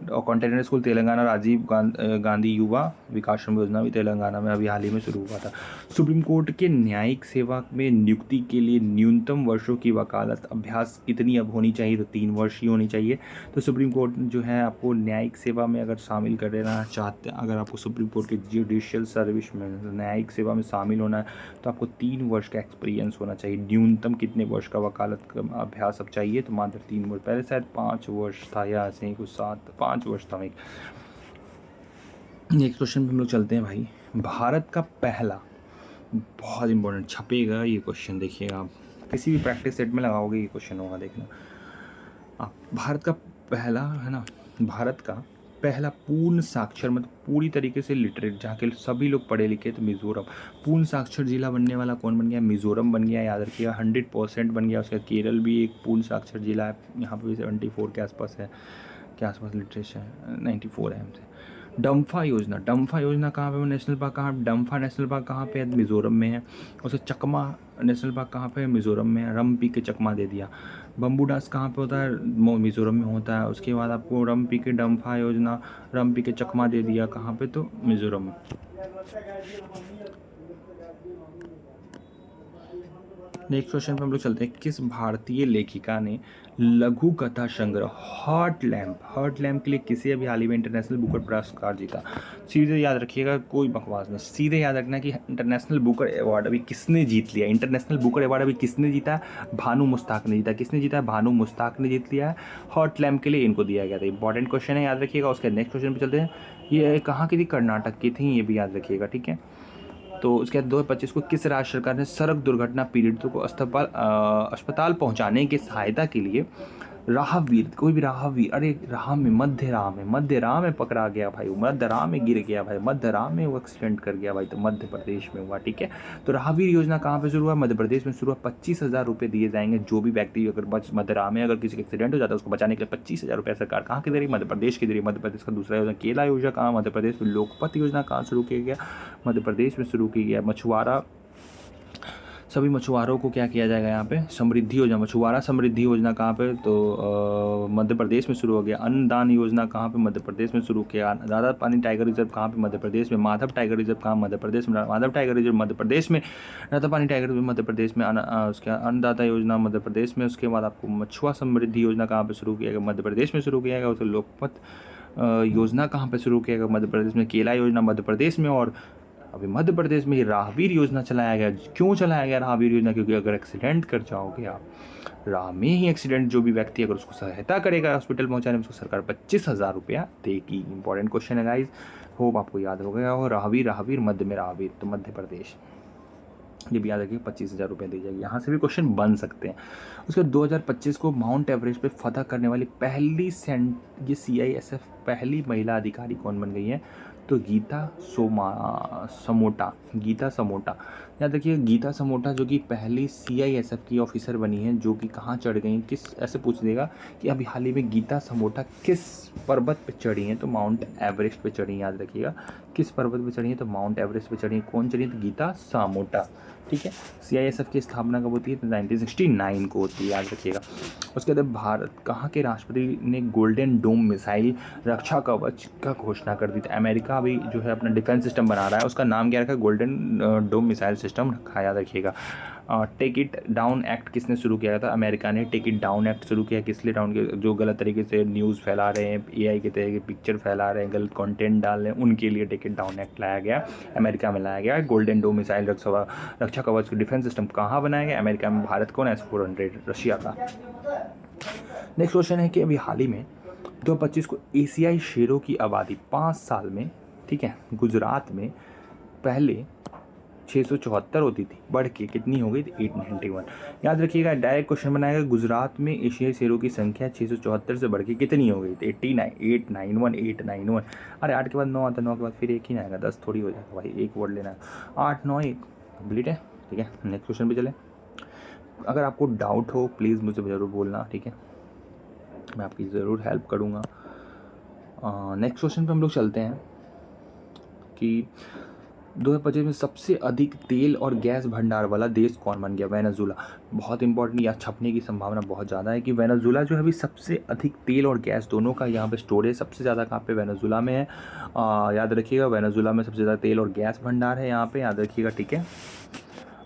और कंटेनर स्कूल तेलंगाना, राजीव गांधी युवा विकासम योजना भी तेलंगाना में अभी हाल ही में शुरू हुआ था। सुप्रीम कोर्ट के न्यायिक सेवा में नियुक्ति के लिए न्यूनतम वर्षों की वकालत अभ्यास कितनी अब होनी चाहिए? तो 3 वर्ष ही होनी चाहिए। तो सुप्रीम कोर्ट जो है आपको न्यायिक सेवा में अगर शामिल कर देना चाहते हैं, अगर आपको सुप्रीम कोर्ट के जुडिशियल सर्विस में, न्यायिक सेवा में शामिल होना है, तो आपको 3 वर्ष का एक्सपीरियंस होना चाहिए। न्यूनतम कितने वर्ष का वकालत का अभ्यास अब चाहिए? तो मात्र 3 वर्ष। पहले शायद 5 वर्ष था, या ऐसे ही कुछ 5 वर्ष था। नेक्स्ट क्वेश्चन पे हम लोग चलते हैं भाई। भारत का पहला, बहुत इंपॉर्टेंट छपेगा ये क्वेश्चन, देखिएगा आप किसी भी प्रैक्टिस सेट में लगाओगे ये क्वेश्चन होगा, देखना आप। भारत का पहला है ना, भारत का पहला पूर्ण साक्षर, मतलब पूरी तरीके से लिटरेट, जहाँ के सभी लोग पढ़े लिखे, तो मिज़ोरम। पूर्ण साक्षर जिला बनने वाला कौन बन गया? मिज़ोरम बन गया, याद रखिएगा। 100% बन गया। उसके बाद केरल भी एक पूर्ण साक्षर जिला है, यहाँ पर भी 74 के आसपास है, के आसपास लिटरेचर है, 94 है हमसे। डम्फा योजना कहाँ पे? नेशनल पार्क कहाँ? डम्फा नेशनल पार्क कहाँ पे है? मिज़ोरम में है। उसे चकमा नेशनल पार्क कहाँ पे है? मिज़ोरम में है। रम पी के चकमा दे दिया। बम्बू डांस कहाँ पे होता है? मिज़ोरम में होता है। उसके बाद आपको रम पी के डम्फा योजना, रम पी के चकमा दे दिया, कहाँ पे? तो मिज़ोरम में। नेक्स्ट क्वेश्चन पे हम लोग चलते हैं। किस भारतीय लेखिका ने लघु कथा संग्रह हर्ट लैम्प के लिए किसे अभी हाल ही में इंटरनेशनल बुकर पुरस्कार जीता? सीधे याद रखिएगा, कोई बकवास नहीं, सीधे याद रखना कि इंटरनेशनल बुकर अवार्ड अभी किसने जीत लिया। इंटरनेशनल बुकर अवार्ड अभी किसने जीता? भानु मुश्ताक ने जीता। किसने जीता? भानु मुश्ताक ने जीत लिया है। हर्ट लैम्प के लिए इनको दिया गया था। इंपॉर्टेंट क्वेश्चन है, याद रखिएगा। उसके नेक्स्ट क्वेश्चन पर चलते हैं। ये कहाँ की थी? कर्नाटक की थी, ये भी याद रखिएगा। ठीक है, तो उसके बाद 2025 को किस राज्य सरकार ने सड़क दुर्घटना पीड़ितों को अस्पताल पहुंचाने की सहायता के लिए राहवीर, कोई भी राहवीर, अरे राह में, मध्य राह में पकड़ा गया भाई, मध्य राह में गिर गया भाई, मध्य राह में वो एक्सीडेंट कर गया भाई, तो मध्य प्रदेश में हुआ। ठीक है, तो राहवीर योजना कहाँ पे शुरू हुआ? मध्य प्रदेश में शुरू हुआ। 25,000 रुपये दिए जाएंगे जो भी व्यक्ति अगर मध्य राह में अगर किसी का एक्सीडेंट हो जाता है उसको बचाने के लिए 25,000 रुपये सरकार कहाँ की दे रही? मध्य प्रदेश की दे रही। मध्य प्रदेश का दूसरा योजना केला योजना कहाँ? मध्य प्रदेश में। लोकपत योजना कहाँ शुरू किया गया? मध्य प्रदेश में शुरू किया गया। मछुआरा, सभी मछुआरों को क्या किया जाएगा यहाँ पे? समृद्धि योजना, मछुआरा समृद्धि योजना कहाँ पे? तो मध्य प्रदेश में शुरू हो गया। अन्नदान योजना कहाँ पे? मध्य प्रदेश में शुरू किया। राधा पानी टाइगर रिजर्व कहाँ पे? मध्य प्रदेश में। माधव टाइगर रिजर्व कहाँ? मध्य प्रदेश में। माधव टाइगर रिजर्व मध्य प्रदेश में, राधा पानी टाइगर रिजर्व मध्य प्रदेश में। उसके अन्नदाता योजना मध्य प्रदेश में। उसके बाद आपको मछुआ समृद्धि योजना कहाँ पर शुरू किया गया? मध्य प्रदेश में शुरू किया गया। उसे लोकपत योजना कहाँ पर शुरू किया गया? मध्य प्रदेश में। केला योजना मध्य प्रदेश में। और अभी मध्य प्रदेश में ही राहवीर योजना चलाया गया। क्यों चलाया गया राहवीर योजना? क्योंकि अगर एक्सीडेंट कर जाओगे आप राह में ही, एक्सीडेंट जो भी व्यक्ति अगर उसको सहायता करेगा हॉस्पिटल पहुंचाने में, उसको सरकार 25,000 रुपया देगी। इंपॉर्टेंट क्वेश्चन है गाइज, होप आपको याद हो गया हो। राहवीर मध्य में राहवीर, तो मध्य प्रदेश, ये भी याद रखिए 25,000 रुपये दी जाएगी। यहाँ से भी क्वेश्चन बन सकते हैं। उसके 2025 को माउंट एवरेस्ट पे फतह करने वाली पहली ये CISF पहली महिला अधिकारी कौन बन गई है? तो गीता समोटा याद रखिए। गीता समोटा जो कि पहली CISF की ऑफिसर बनी है, जो कि कहाँ चढ़ गई, किस, ऐसे पूछ देगा कि अभी हाल ही में गीता समोटा किस पर्वत पे चढ़ी हैं, तो माउंट एवरेस्ट पे चढ़ी हैं, याद रखिएगा। किस पर्वत पे चढ़ी हैं, तो माउंट एवरेस्ट पे चढ़ी हैं। कौन चढ़ी है, तो गीता समोटा। ठीक है। CISF की स्थापना कब होती है, तो 1969 को होती है, याद रखिएगा। उसके बाद भारत कहाँ के राष्ट्रपति ने गोल्डन डोम मिसाइल रक्षा कवच का घोषणा कर दी थी। अमेरिका भी जो है अपना डिफेंस सिस्टम बना रहा है, उसका नाम क्या रखा है, गोल्डन डोम मिसाइल सिस्टम रखा, याद रखिएगा। टेक इट डाउन एक्ट किसने शुरू किया था, अमेरिका ने टेक इट डाउन एक्ट शुरू किया। किस लिए डाउन किया, जो गलत तरीके से न्यूज़ फैला रहे हैं, AI के तरीके पिक्चर फैला रहे हैं, गलत कंटेंट डाल रहे हैं, उनके लिए टेक इट डाउन एक्ट लाया गया, अमेरिका में लाया गया। गोल्डन डोम मिसाइल रक्षा कवच डिफेंस सिस्टम कहाँ बनाया गया, अमेरिका में। भारत कौन है, S-400 रशिया का। नेक्स्ट क्वेश्चन है कि अभी हाल ही में 2025 को एशियाई शेरों की आबादी 5 साल में, ठीक है, गुजरात में पहले 674 होती थी, बढ़ के कितनी हो गई थी, 891। याद रखिएगा, डायरेक्ट क्वेश्चन बनाएगा, गुजरात में एशियाई शेरों की संख्या 674 से बढ़ के कितनी हो गई थी, 891। अरे 8 के बाद 9 आता है, 9 के बाद फिर एक ही ना आएगा, 10 थोड़ी हो जाएगा भाई, एक वर्ड लेना है। 8 9 1 कंप्लीट है। ठीक है, नेक्स्ट क्वेश्चन पे चले। अगर आपको डाउट हो प्लीज़ मुझे ज़रूर बोलना, ठीक है, मैं आपकी ज़रूर हेल्प करूँगा। नेक्स्ट क्वेश्चन पे हम लोग चलते हैं कि 2025 में सबसे अधिक तेल और गैस भंडार वाला देश कौन बन गया, वेनेजुला। बहुत इंपॉर्टेंट, या छपने की संभावना बहुत ज़्यादा है कि वेनेजुला जो है अभी सबसे अधिक तेल और गैस दोनों का यहाँ पे स्टोरेज सबसे ज़्यादा कहाँ पे, वेनेजुला में है। याद रखिएगा, वेनेजुला में सबसे ज़्यादा तेल और गैस भंडार है यहाँ पे, याद रखिएगा, ठीक है।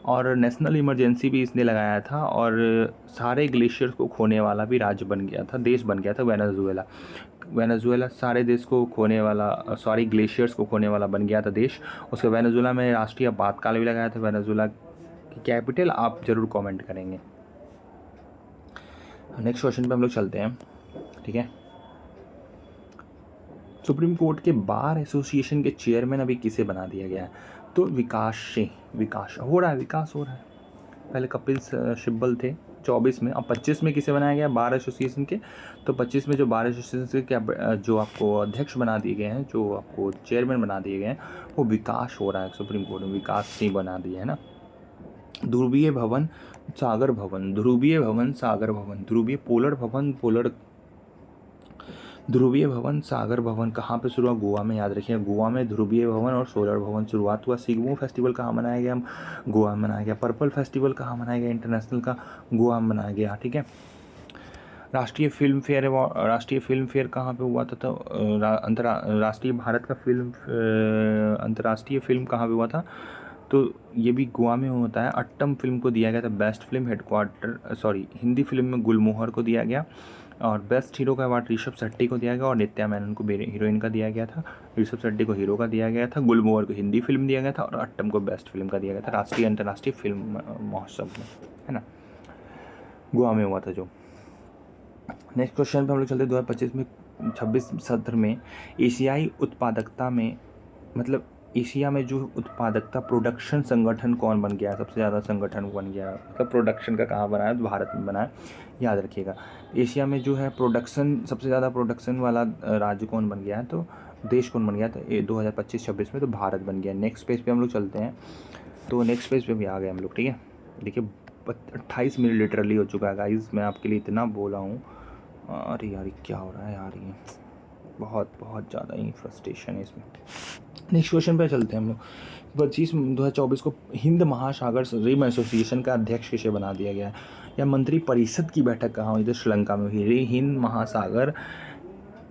और नेशनल इमरजेंसी भी इसने लगाया था, और सारे ग्लेशियर्स को खोने वाला भी राज्य बन गया था, देश बन गया था वेनेजुएला सारे देश को खोने वाला, सॉरी ग्लेशियर्स को खोने वाला बन गया था देश। उसके वेनेजुएला में राष्ट्रीय आपातकाल भी लगाया था। वेनेजुएला की कैपिटल आप ज़रूर कमेंट करेंगे। नेक्स्ट क्वेश्चन पे हम लोग चलते हैं, ठीक है। सुप्रीम कोर्ट के बार एसोसिएशन के चेयरमैन अभी किसे बना दिया गया है, तो विकास हो रहा है। पहले कपिल सिब्बल थे 24 में, अब 25 में किसे बनाया गया, बार एसोसिएशन के। तो 25 में जो बार एसोसिएशन के जो आपको अध्यक्ष बना दिए गए हैं, जो आपको चेयरमैन बना दिए गए हैं, वो विकास हो रहा है सुप्रीम कोर्ट में, विकास सिंह बना दिए है ना। ध्रुवीय भवन सागर भवन, ध्रुवीय भवन सागर भवन कहाँ पे शुरू हुआ, गोवा में, याद रखिए। गोवा में ध्रुवीय भवन और सोलर भवन शुरुआत हुआ। सिग्मो फेस्टिवल कहाँ मनाया गया, गोवा में मनाया गया। पर्पल फेस्टिवल कहाँ मनाया गया, इंटरनेशनल का, गोवा में मनाया गया, ठीक है। राष्ट्रीय फिल्म फेयर कहाँ पे हुआ था, तो अंतर्राष्ट्रीय भारत का अंतर्राष्ट्रीय फिल्म कहाँ पे हुआ था, तो ये भी गोवा में होता है। अट्टम फिल्म को दिया गया था बेस्ट फिल्म, हिंदी फिल्म में गुलमोहर को दिया गया, और बेस्ट हीरो का अवार्ड ऋषभ शेट्टी को दिया गया, और नित्या मेनन को हीरोइन का दिया गया था, ऋषभ शेट्टी को हीरो का दिया गया था, गुलमोहर को हिंदी फिल्म दिया गया था, और अट्टम को बेस्ट फिल्म का दिया गया था राष्ट्रीय अंतर्राष्ट्रीय फिल्म महोत्सव में, है ना, गोवा में हुआ था जो। नेक्स्ट क्वेश्चन पे हम लोग चलते हैं। 2025 में 26 सत्र में एशियाई उत्पादकता में, मतलब एशिया में जो उत्पादकता प्रोडक्शन संगठन कौन बन गया, सबसे ज़्यादा संगठन बन गया, मतलब प्रोडक्शन का कहाँ बना है, तो भारत में बना है, याद रखिएगा। एशिया में जो है प्रोडक्शन, सबसे ज़्यादा प्रोडक्शन वाला राज्य कौन बन गया है, तो देश कौन बन गया, तो 2025-26 में तो भारत बन गया। नेक्स्ट पेज पे हम लोग चलते हैं, तो नेक्स्ट पेज पे भी आ गए हम लोग, ठीक है। देखिए 28 मिनट लिटरली हो चुका है गाइज, मैं आपके लिए इतना बोला हूँ। अरे यार क्या हो रहा है यार, ये बहुत ज़्यादा ही फ्रस्ट्रेशन है इसमें। नेक्स्ट क्वेश्चन पे चलते हैं हम लोग। 2024 को हिंद महासागर रिम एसोसिएशन का अध्यक्ष किसे बना दिया गया है, या मंत्री परिषद की बैठक कहाँ हुई, तो श्रीलंका में हुई।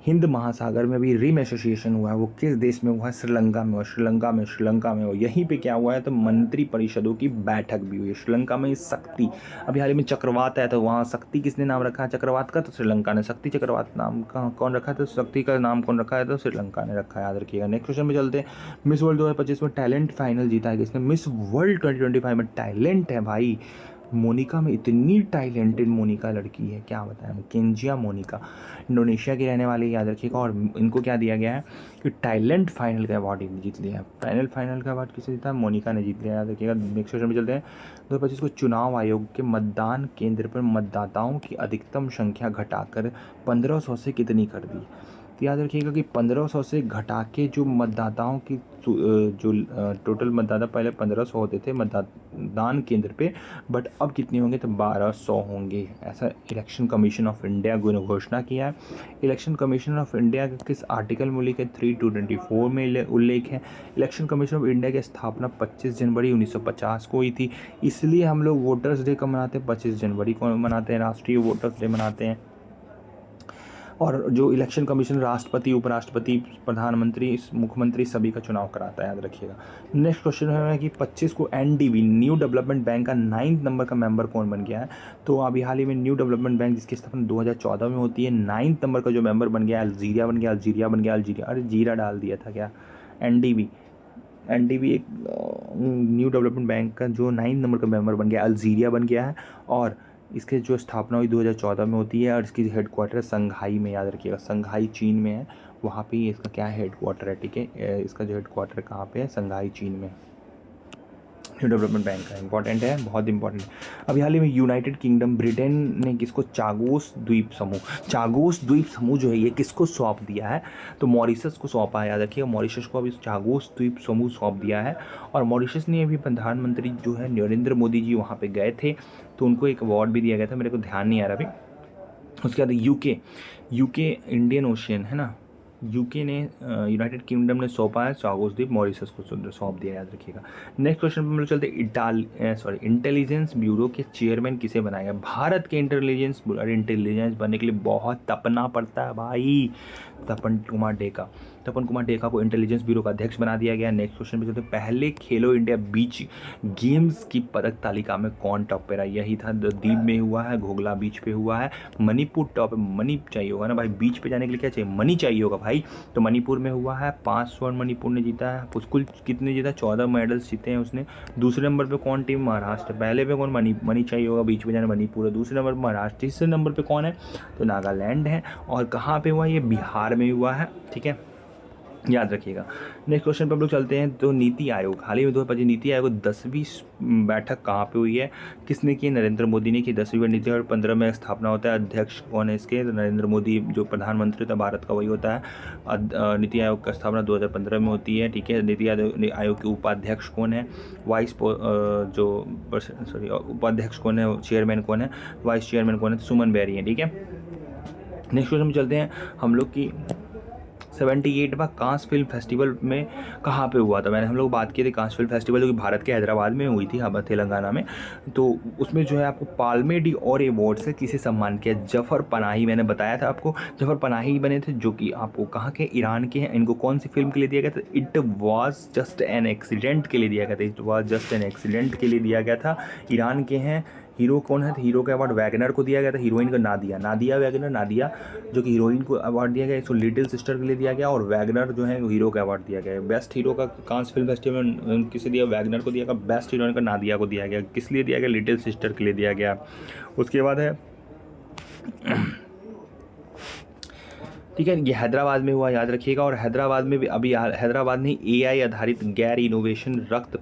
हिंद महासागर में भी रिम एसोसिएशन हुआ है, वो किस देश में हुआ है, श्रीलंका में हो। यहीं पे क्या हुआ है, तो मंत्री परिषदों की बैठक भी हुई है श्रीलंका में। शक्ति, अभी हाल ही में चक्रवात आया, तो वहाँ शक्ति किसने नाम रखा है चक्रवात का, तो श्रीलंका ने शक्ति चक्रवात नाम का कौन रखा है, तो शक्ति का नाम कौन रखा है, तो श्रीलंका ने रखा है, याद रखिएगा। नेक्स्ट क्वेश्चन में चलते हैं। मिस वर्ल्ड 2025 में टैलेंट फाइनल जीता है किसने, मिस वर्ल्ड 2025 में टैलेंट है भाई मोनिका में, इतनी टैलेंटेड मोनिका लड़की है, क्या बताएं, केंजिया मोनिका, इंडोनेशिया की रहने वाली, याद रखिएगा। और इनको क्या दिया गया है कि टैलेंट फाइनल का अवार्ड जीत लिया है। फाइनल का अवार्ड किसे जीता है, मोनिका ने जीत लिया, याद रखिएगा। नेक्स्ट क्वेश्चन में चलते हैं। 2025 को चुनाव आयोग के मतदान केंद्र पर मतदाताओं की अधिकतम संख्या घटाकर 1500 से कितनी कर दी, तो याद रखिएगा कि 1500 से घटा के जो मतदाताओं की जो टोटल मतदाता पहले 1500 होते थे मतदान केंद्र पे, बट अब कितने होंगे तो 1200 होंगे, ऐसा इलेक्शन कमीशन ऑफ इंडिया ने घोषणा किया है। इलेक्शन कमीशन ऑफ इंडिया के किस आर्टिकल में उल्लेख है? 3/224 में उल्लेख है। इलेक्शन कमीशन ऑफ इंडिया की स्थापना 25 जनवरी 1950 को हुई थी, इसलिए हम लोग वोटर्स डे कब मनाते हैं? 25 जनवरी को मनाते हैं, राष्ट्रीय वोटर्स डे मनाते हैं। और जो इलेक्शन कमीशन राष्ट्रपति, उपराष्ट्रपति, प्रधानमंत्री, मुख्यमंत्री सभी का चुनाव कराता है, याद रखिएगा। नेक्स्ट क्वेश्चन है कि 25 को एनडीबी न्यू डेवलपमेंट बैंक का 9 नंबर का मेंबर कौन बन गया है? तो अभी हाल ही में न्यू डेवलपमेंट बैंक जिसकी स्थापना 2014 में होती है, 9 नंबर का जो मेंबर बन गया अल्जीरिया बन गया। अल्जीरिया, अरे जीरा डाल दिया था क्या? एनडीबी एक न्यू डेवलपमेंट बैंक का जो 9 नंबर का मेंबर बन गया, अल्जीरिया बन गया है। और इसके जो स्थापना हुई 2014 में होती है और इसकी हेडक्वार्टर संघाई में, याद रखिएगा, संघाई चीन में है। वहाँ पे इसका क्या हेडक्वार्टर है, ठीक है, इसका जो हेडक्वार्टर कहाँ पे है? संघाई चीन में। न्यू डेवलपमेंट बैंक का इंपॉर्टेंट है, बहुत इंपॉर्टेंट है। अभी हाल ही में यूनाइटेड किंगडम ब्रिटेन ने किसको चागोस द्वीप समूह जो है ये किसको सौंप दिया है? तो मॉरिशस को सौंपा है, याद रखिएगा। मॉरिशस को अभी चागोस द्वीप समूह सौंप दिया है। और मॉरिशस ने अभी प्रधानमंत्री जो है नरेंद्र मोदी जी वहाँ पे गए थे, तो उनको एक अवार्ड भी दिया गया था, मेरे को ध्यान नहीं आ रहा अभी। उसके बाद यूके इंडियन ओशियन है ना, यूके ने यूनाइटेड किंगडम ने सौंपा है चागोस द्वीप, मॉरिशस को सौंप दिया, याद रखिएगा। नेक्स्ट क्वेश्चन पर हम लोग चलते इंटेलिजेंस ब्यूरो के चेयरमैन किसे बनाया गया? भारत के इंटेलिजेंस बनने के लिए बहुत तपना पड़ता है भाई। तपन कुमार डेका को इंटेलिजेंस ब्यूरो का अध्यक्ष बना दिया गया। नेक्स्ट क्वेश्चन पे चलते हैं, पहले खेलो इंडिया बीच गेम्स की पदक तालिका में कौन टॉप पे रहा? यही था, द्वीप में हुआ है, घोगला बीच पे हुआ है। मणिपुर टॉप, मनी चाहिए होगा ना भाई, बीच पे जाने के लिए क्या चाहिए? मनी चाहिए होगा भाई। तो मणिपुर में हुआ है, 5 स्वर्ण मणिपुर ने जीता है। कुल कितने जीता? 14 मेडल्स जीते हैं उसने। दूसरे नंबर पे कौन टीम? महाराष्ट्र। पहले पे कौन? मनी चाहिए होगा, बीच में जाना मणिपुर है। दूसरे नंबर पर महाराष्ट्र। तीसरे नंबर पे कौन है? तो नागालैंड है। और कहाँ पे हुआ? ये बिहार में हुआ है, ठीक है, याद रखिएगा। नेक्स्ट क्वेश्चन पर हम लोग चलते हैं। तो नीति आयोग, हाल ही में 2025 नीति आयोग 10वीं बैठक कहाँ पे हुई है? किसने की? नरेंद्र मोदी ने की 10वीं बार नीति आयोग। 15 में स्थापना होता है। अध्यक्ष कौन है इसके? तो नरेंद्र मोदी जो प्रधानमंत्री होता है भारत का वही होता है। नीति आयोग का स्थापना 2015 में होती है, ठीक है। नीति आयोग के उपाध्यक्ष कौन है? उपाध्यक्ष कौन है? चेयरमैन कौन है? वाइस चेयरमैन कौन है? सुमन बेरी है, ठीक है। नेक्स्ट क्वेश्चन में चलते हैं हम लोग की 78वां कांस फिल्म फेस्टिवल में कहाँ पे हुआ था? हम लोग बात किए थे कांस फिल्म फेस्टिवल जो कि भारत के हैदराबाद में हुई थी, हाँ, तेलंगाना में। तो उसमें जो है आपको पाल्मे डी और अवार्ड से किसे सम्मान किया? जफर पनाही, मैंने बताया था आपको, जफर पनाही बने थे, जो कि आपको कहाँ के? ईरान के हैं। इनको कौन सी फिल्म के लिए दिया गया था? It was just an accident के लिए दिया गया था। It was just an accident के लिए दिया गया था। ईरान के हैं। हीरो कौन है? हीरो का अवार्ड वैगनर को दिया गया था। हीरोइन का नादिया वैगनर, जो कि हीरोइन को अवार्ड दिया गया, इसको लिटिल सिस्टर के लिए दिया गया। और वैगनर जो है हीरो का अवार्ड दिया गया। बेस्ट हीरो का कांस फिल्म फेस्टिवल में किसे दिया? वैगनर को दिया गया। बेस्ट हीरोइन का नादिया को दिया गया। किस लिए दिया गया? लिटिल सिस्टर के लिए दिया गया। उसके बाद है ठीक है, ये हैदराबाद में हुआ, याद रखिएगा। और हैदराबाद में भी अभी हैदराबाद ने AI आधारित गैर इनोवेशन रक्त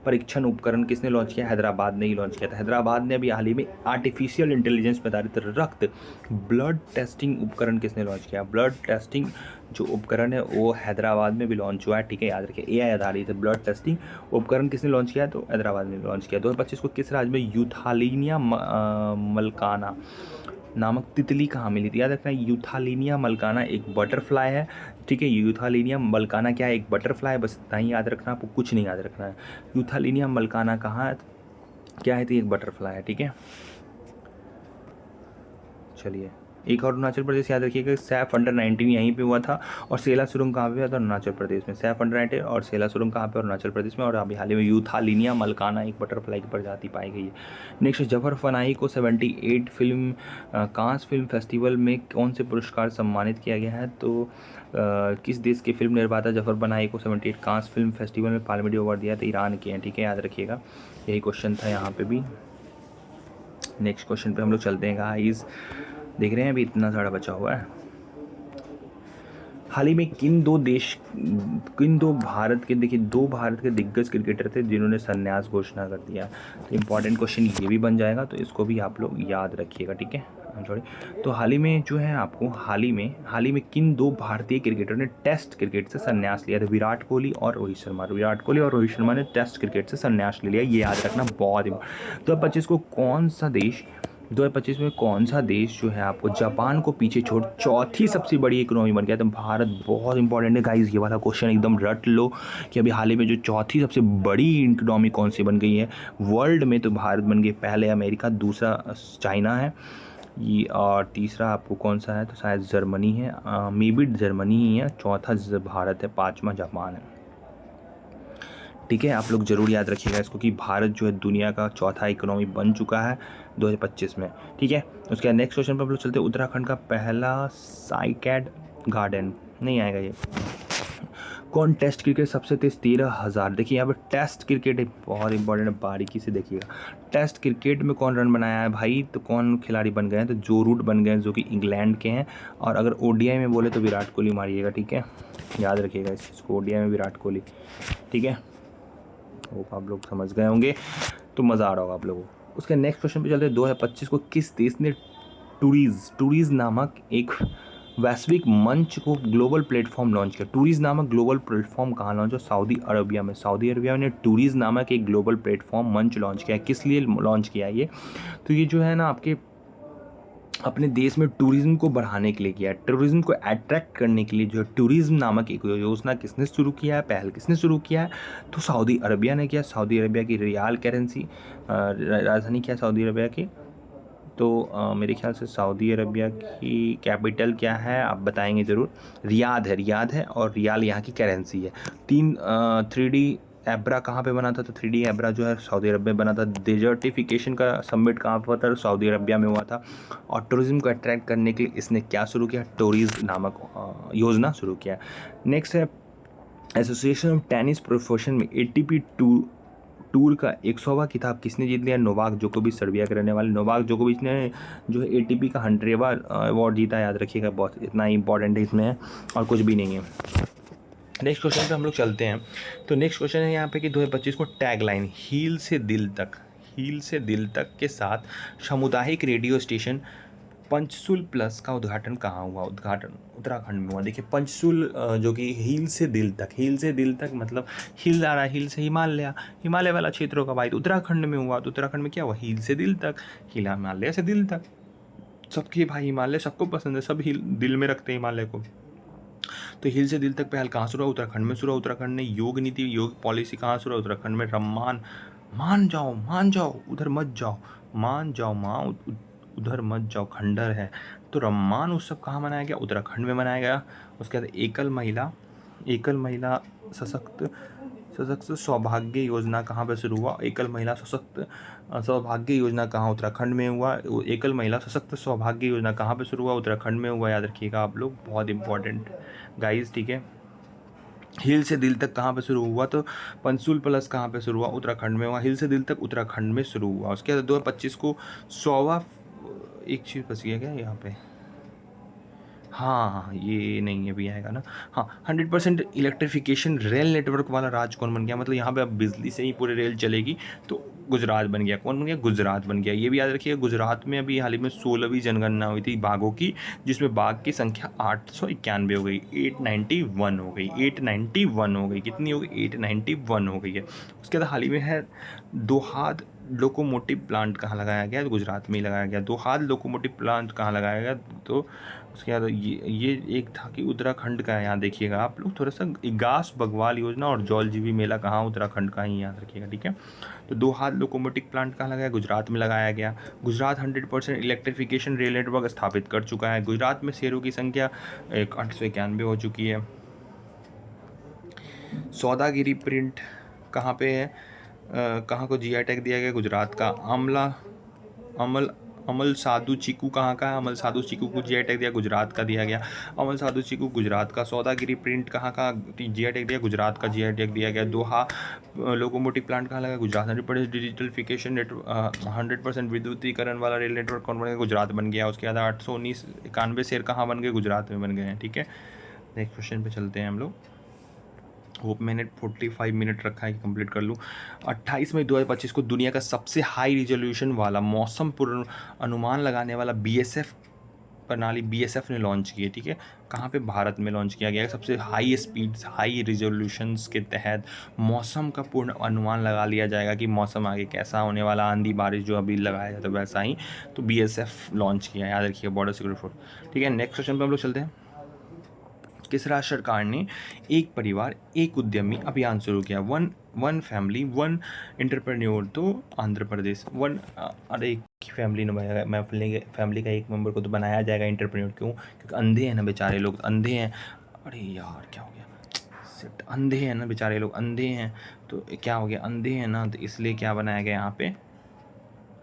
परीक्षण उपकरण किसने लॉन्च किया? हैदराबाद ने ही लॉन्च किया था। हैदराबाद ने अभी हाल ही में आर्टिफिशियल इंटेलिजेंस पर आधारित रक्त ब्लड टेस्टिंग उपकरण किसने लॉन्च किया? ब्लड टेस्टिंग जो उपकरण है वो हैदराबाद में भी लॉन्च हुआ है, ठीक है, याद रखिए। AI आधारित ब्लड टेस्टिंग उपकरण किसने लॉन्च किया? तो हैदराबाद ने लॉन्च किया। 2025 को किस राज्य में यूथालिनिया मलकाना नामक तितली कहाँ मिली थी? याद रखना, यूथालिनिया मलकाना एक बटरफ्लाई है, ठीक है। यूथालिनिया मलकाना क्या है? एक बटरफ्लाई, बस इतना ही याद रखना, आपको कुछ नहीं याद रखना है। यूथालिनिया मलकाना कहाँ है, क्या है? तो एक बटरफ्लाई है, ठीक है। चलिए, एक और अरुणाचल प्रदेश याद रखिएगा, सैफ अंडर-19 यहीं पे हुआ था। और सेला सुरंग कहाँ पे हुआ था? अरुणाचल प्रदेश में। सैफ अंडर-19 और सेला सुरंग कहाँ पे? अरुणाचल प्रदेश में। और अभी हाल ही में यूथालिनिया मलकाना एक बटरफ्लाई की प्रजाति पाई गई है। नेक्स्ट, जफर पनाही को 78 फिल्म कांस फिल्म फेस्टिवल में कौन से पुरस्कार सम्मानित किया गया है? तो किस देश के फिल्म निर्माता जफर पनाही को 78 कांस फिल्म फेस्टिवल में पाल्मे डी अवार्ड दिया? तो ईरान के हैं, ठीक है, याद रखिएगा। यही क्वेश्चन था यहाँ पे भी। नेक्स्ट क्वेश्चन पे हम लोग चलते हैं गाइस, देख रहे हैं अभी इतना सारा बचा हुआ है। हाल ही में किन दो भारत के, देखिए 2 भारत के दिग्गज क्रिकेटर थे जिन्होंने संन्यास घोषणा कर दिया। तो इम्पॉर्टेंट क्वेश्चन ये भी बन जाएगा, तो इसको भी आप लोग याद रखिएगा, ठीक है। सॉरी, तो हाल ही में जो है आपको हाल ही में किन 2 भारतीय क्रिकेटर ने टेस्ट क्रिकेट से संन्यास लिया था? विराट कोहली और रोहित शर्मा ने टेस्ट क्रिकेट से संन्यास ले लिया, ये याद रखना बहुत इम्पोर्टेंट। 2025 में कौन सा देश जो है आपको जापान को पीछे छोड़ चौथी सबसे बड़ी इकोनॉमी बन गया? तो भारत बहुत इंपॉर्टेंट है गाइस, ये वाला क्वेश्चन एकदम रट लो कि अभी हाल ही में जो चौथी सबसे बड़ी इकोनॉमी कौन सी बन गई है वर्ल्ड में। तो भारत बन गई, पहले अमेरिका, दूसरा चाइना है ये, और तीसरा आपको कौन सा है? तो शायद जर्मनी है, मे बी जर्मनी ही है, चौथा भारत है, पाँचवा जापान है, ठीक है। आप लोग जरूर याद रखिएगा इसको कि भारत जो है दुनिया का चौथा इकोनॉमी बन चुका है 2025 में, ठीक है। उसके बाद नेक्स्ट क्वेश्चन पर हम लोग चलते हैं। उत्तराखंड का पहला साइकैड गार्डन, नहीं आएगा ये। कौन टेस्ट क्रिकेट सबसे तेज 13,000? देखिए यहाँ पर टेस्ट क्रिकेट है, बहुत इंपॉर्टेंट है, बारीकी से देखिएगा। टेस्ट क्रिकेट में कौन रन बनाया है भाई? तो कौन खिलाड़ी बन गए हैं? तो जो रूट बन गए हैं, जो कि इंग्लैंड के हैं। और अगर ओडीआई में बोले तो विराट कोहली मारिएगा, ठीक है, याद रखिएगा इस चीज़ को, ओडीआई में विराट कोहली, ठीक है। होप आप लोग समझ गए होंगे, तो मज़ा आ रहा होगा आप लोगों को। उसके नेक्स्ट क्वेश्चन पे चलते हैं। 2025 को किस देश ने टूरीज नामक एक वैश्विक मंच को ग्लोबल प्लेटफॉर्म लॉन्च किया? टूरीज नामक ग्लोबल प्लेटफॉर्म कहाँ लॉन्च हो? सऊदी अरबिया में। सऊदी अरबिया ने टूरीज नामक एक ग्लोबल प्लेटफॉर्म मंच लॉन्च किया। किस लिए लॉन्च किया ये? तो ये जो है ना आपके अपने देश में टूरिज्म को बढ़ाने के लिए किया है, टूरिज्म को अट्रैक्ट करने के लिए जो टूरिज्म नामक एक योजना किसने शुरू किया है, पहल किसने शुरू किया है? तो सऊदी अरबिया ने किया। सऊदी अरबिया की रियाल करेंसी राजधानी क्या है सऊदी अरबिया की? तो मेरे ख्याल से सऊदी अरबिया की कैपिटल क्या है आप बताएंगे ज़रूर। रियाद है और रियाल यहाँ की करेंसी है। 3D एब्रा कहाँ पे बना था? तो 3D एब्रा जो है सऊदी अरब में बना था। डेजर्टिफिकेशन का समिट कहाँ पर हुआ था? सऊदी अरबिया में हुआ था। और टूरिज्म को अट्रैक्ट करने के लिए इसने क्या शुरू किया? टूरिज नामक योजना शुरू किया। नेक्स्ट है एसोसिएशन ऑफ टेनिस प्रोफेशन में ATP टूर का 100वां खिताब किसने जीत लिया? नोवाक जोकोविच, सर्बिया के रहने वाले नोवाक जोकोविच ने जो है ATP का 100वां अवार्ड जीता, याद रखिएगा, बहुत इतना ही इंपॉर्टेंट है इसमें, और कुछ भी नहीं है। नेक्स्ट क्वेश्चन पे हम लोग चलते हैं। तो नेक्स्ट क्वेश्चन है यहाँ पे कि 2025 को टैगलाइन हील से दिल तक के साथ सामुदायिक रेडियो स्टेशन पंचसूल प्लस का उद्घाटन कहाँ हुआ? उद्घाटन उत्तराखंड में हुआ। देखिए पंचसूल जो कि हील से दिल तक मतलब हिल आ रहा है, हिल से हिमालय वाला क्षेत्र होगा भाई, तो उत्तराखंड में हुआ। तो उत्तराखंड में क्या हुआ? हील से दिल तक, हिमालय से दिल तक। सबके भाई हिमालय सबको पसंद है, सब दिल में रखते हैं हिमालय को। तो हिल से दिल तक पहल कहाँ शुरू हुआ? उत्तराखंड में शुरू हुआ। उत्तराखंड ने योग पॉलिसी कहाँ शुरू हुआ? उत्तराखंड में रम्मान, मान जाओ उधर मत जाओ, मान जाओ उधर मत जाओ, खंडर है। तो रम्मान उत्सव कहाँ मनाया गया? उत्तराखंड में मनाया गया। उसके बाद एकल महिला सशक्त सौभाग्य योजना कहाँ पे शुरू हुआ? एकल महिला सशक्त सौभाग्य योजना कहाँ? उत्तराखंड में हुआ। एकल महिला सशक्त सौभाग्य योजना कहाँ पे शुरू हुआ? उत्तराखंड में हुआ, याद रखिएगा आप लोग, बहुत इंपॉर्टेंट गाइस, ठीक है। हिल से दिल तक कहाँ पे शुरू हुआ? तो पंचसूल प्लस कहाँ पे शुरू हुआ? उत्तराखंड में हुआ। हिल से दिल तक उत्तराखंड में शुरू हुआ। उसके बाद 2025 को 100वां, एक चीज़ बच गया क्या यहाँ पे? हाँ, ये नहीं है भी आएगा ना। हाँ, 100% इलेक्ट्रिफिकेशन रेल नेटवर्क वाला राज्य कौन बन गया? मतलब यहाँ पे अब बिजली से ही पूरी रेल चलेगी, तो गुजरात बन गया। कौन बन गया? गुजरात बन गया। ये भी याद रखिएगा, गुजरात में अभी हाल ही में 16वीं जनगणना हुई थी बाघों की, जिसमें बाघ की संख्या 891 हो गई, 891 हो गई, 891 हो गई। कितनी हो गई? 891 हो गई है। उसके बाद हाल ही में है दोहाद लोकोमोटिव प्लांट कहाँ लगाया गया? तो गुजरात में ही लगाया गया। दोहाद लोकोमोटिव प्लांट कहाँ लगाया गया? तो उसके बाद ये एक था कि उत्तराखंड का है, यहाँ देखिएगा आप लोग थोड़ा सा। इगास बगवाल योजना और जौलजीबी मेला कहाँ? उत्तराखंड का ही, याद रखिएगा, ठीक है। तो दोहाद लोकोमोटिव प्लांट कहाँ लगाया? गुजरात में लगाया गया। गुजरात 100% इलेक्ट्रिफिकेशन रेल नेटवर्क स्थापित कर चुका है। गुजरात में शेरों की संख्या 891 हो चुकी है। सौदागिरी प्रिंट कहाँ पे है? कहाँ को GI टैग दिया गया? गुजरात का। अमल साधु चीकू कहाँ का है? अमल साधु चीकू को GI टैग दिया, गुजरात का दिया गया। अमल साधु चीकू गुजरात का। सौदागिरी प्रिंट कहाँ का GI टैग दिया? गुजरात का GI टैग दिया गया। दोहा लोकोमोटिव प्लांट कहाँ लगा? गुजरात। 100% डिजिटलिफिकेशन नेटवर्क, 100% विद्युतीकरण वाला रेल नेटवर्क कौन बन गया? गुजरात बन गया। उसके बाद 819 91 शेर कहाँ बन गए? गुजरात में बन गए हैं, ठीक है। नेक्स्ट क्वेश्चन पे चलते हैं हम लोग। होप मैंने 45 मिनट रखा है कि कंप्लीट कर लूँ। 28 मई 2025 को दुनिया का सबसे हाई रिजोल्यूशन वाला मौसम पूर्वानुमान लगाने वाला बीएसएफ प्रणाली बीएसएफ ने लॉन्च की है। ठीक है, कहाँ पे? भारत में लॉन्च किया गया है। सबसे हाई स्पीड्स हाई रिजोल्यूशंस के तहत मौसम का पूर्ण अनुमान लगा लिया जाएगा कि मौसम आगे कैसा होने वाला, आंधी बारिश जो अभी लगाया जाता है वैसा ही। तो बीएसएफ लॉन्च किया है, याद रखिएगा, बॉर्डर सिक्योरिटी फोर्स। ठीक है, नेक्स्ट क्वेश्चन पे हम लोग चलते हैं। किस राज्य सरकार ने एक परिवार एक उद्यमी अभियान शुरू किया? One family one entrepreneur. तो आंध्र प्रदेश। अरे एक ही फैमिली मैं फैमिली का एक मेंबर को तो बनाया जाएगा एंटरप्रेन्योर। क्यों? क्योंकि अंधे हैं ना बेचारे लोग, अंधे हैं। अरे यार क्या हो गया, सिट, अंधे हैं ना बेचारे लोग, अंधे हैं तो क्या हो गया, अंधे हैं ना, तो इसलिए क्या बनाया गया यहाँ पे?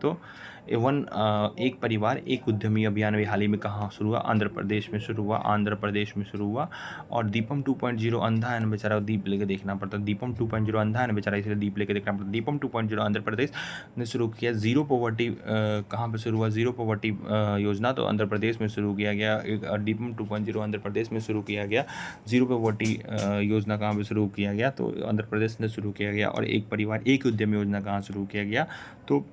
तो एक परिवार एक उद्यमी अभियान अभी हाल ही में कहाँ शुरू हुआ? आंध्र प्रदेश में शुरू हुआ, आंध्र प्रदेश में शुरू हुआ। और दीपम 2.0 अंधा है ना बेचारा, दीप लेके देखना पड़ता है। दीपम 2.0 अंधा है ना बेचारा, इसलिए दीप लेके देखना पड़ता है। दीपम 2.0 आंध्र प्रदेश ने शुरू किया। जीरो पॉवर्टी कहाँ पे शुरू हुआ? जीरो पॉवर्टी योजना तो आंध्र प्रदेश में शुरू किया गया। दीपम 2.0 आंध्र प्रदेश में शुरू किया गया। जीरो पॉवर्टी योजना कहाँ पे शुरू किया गया? तो आंध्र प्रदेश ने शुरू किया गया। और एक परिवार एक उद्यमी योजना कहाँ शुरू किया गया? तो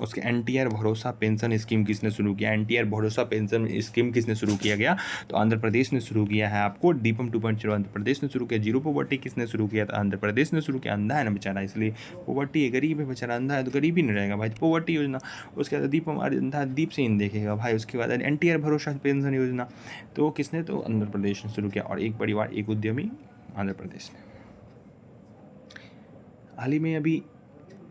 उसके एनटीआर भरोसा पेंशन स्कीम किसने शुरू किया? एनटीआर भरोसा पेंशन स्कीम किसने शुरू किया गया? तो आंध्र प्रदेश ने शुरू किया है। आपको दीपम 2.0 आंध्र प्रदेश ने शुरू किया। जीरो पॉवर्टी किसने शुरू किया? तो आंध्र प्रदेश ने शुरू किया। अंधा है ना बेचारा, इसलिए पॉवर्टी है, गरीब है बेचारा, अंधा है तो गरीब ही नहीं रहेगा भाई। पॉवर्टी योजना, उसके बाद दीपम अंधा दीप से ही नहीं देखेगा भाई। उसके बाद एनटीआर भरोसा पेंशन योजना तो किसने? तो आंध्र प्रदेश ने शुरू किया। और एक परिवार एक उद्यमी आंध्र प्रदेश ने। हाल ही में अभी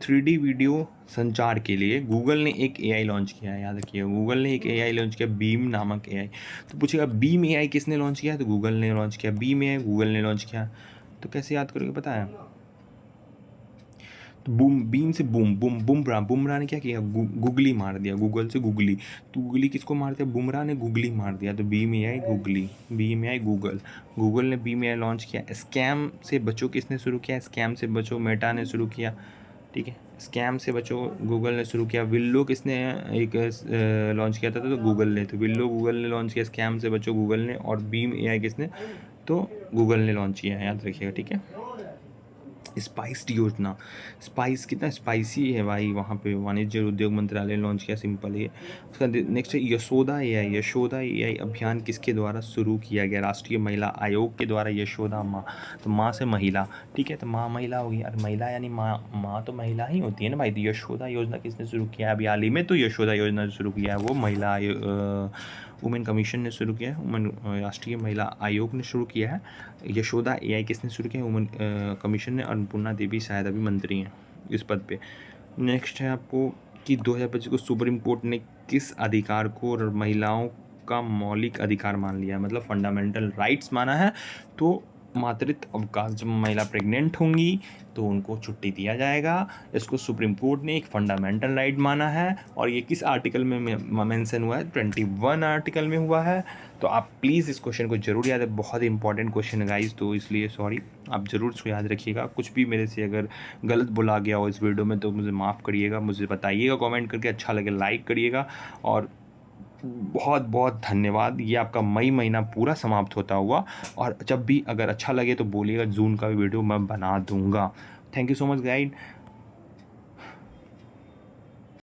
3D वीडियो संचार के लिए गूगल ने एक AI लॉन्च किया है। याद रखिए, गूगल ने एक AI लॉन्च किया, बीम नामक AI। तो पूछेगा बीम AI किसने लॉन्च किया? तो गूगल ने लॉन्च किया। बीम AI गूगल ने लॉन्च किया। तो कैसे याद करोगे पता है? तो बूम, बीम से बूम, बुमराह ने क्या किया? गूगली मार दिया। गूगल से गूगली, तो गूगली किसको मार दिया? बुमराह ने गूगली मार दिया। तो beam AI googly, beam AI Google. Google ने बीम AI लॉन्च किया। स्कैम से बचो किसने शुरू किया? स्कैम से बचो मेटा ने शुरू किया। ठीक है, स्कैम से बचो गूगल ने शुरू किया। विल्लो किसने एक लॉन्च किया था? तो गूगल ने। तो विल्लो गूगल ने लॉन्च किया। स्कैम से बचो गूगल ने। और बीम AI किसने? तो गूगल ने लॉन्च किया है, याद रखिएगा। ठीक है, स्पाइस्ड योजना, स्पाइस कितना स्पाइसी है भाई, वहाँ पे वाणिज्य और उद्योग मंत्रालय ने लॉन्च किया। सिंपल है। उसका नेक्स्ट है यशोदा AI। यशोदा AI अभियान किसके द्वारा शुरू किया गया? राष्ट्रीय महिला आयोग के द्वारा। यशोदा माँ, तो माँ से महिला। ठीक है, तो माँ महिला होगी। और महिला यानी माँ तो महिला ही होती है ना भाई। तो यशोदा योजना किसने शुरू किया है अभी हाल ही में? तो यशोदा योजना शुरू किया है वो महिला वुमेन कमीशन ने शुरू किया है। वुमेन राष्ट्रीय महिला आयोग ने शुरू किया है। यशोदा AI किसने शुरू किया? वुमेन कमीशन ने। अन्नपूर्णा देवी शायद अभी मंत्री हैं इस पद पे। नेक्स्ट है आपको कि 2025 को सुप्रीम कोर्ट ने किस अधिकार को महिलाओं का मौलिक अधिकार मान लिया है? मतलब फंडामेंटल राइट्स माना है। तो मातृत्व अवकाश, जब महिला प्रेग्नेंट होंगी तो उनको छुट्टी दिया जाएगा। इसको सुप्रीम कोर्ट ने एक फंडामेंटल राइट माना है। और ये किस आर्टिकल में मेंशन हुआ है? 21 आर्टिकल में हुआ है। तो आप प्लीज़ इस क्वेश्चन को जरूर याद है, बहुत ही इंपॉर्टेंट क्वेश्चन है गाइस, तो इसलिए सॉरी, आप ज़रूर इसको याद रखिएगा। कुछ भी मेरे से अगर गलत बोला गया हो इस वीडियो में तो मुझे माफ़ करिएगा, मुझे बताइएगा कमेंट करके। अच्छा लगे लाइक करिएगा। और बहुत बहुत धन्यवाद। ये आपका मई महीना पूरा समाप्त होता हुआ। और जब भी अगर अच्छा लगे तो बोलिएगा, जून का भी वीडियो मैं बना दूंगा। Thank you so much guide.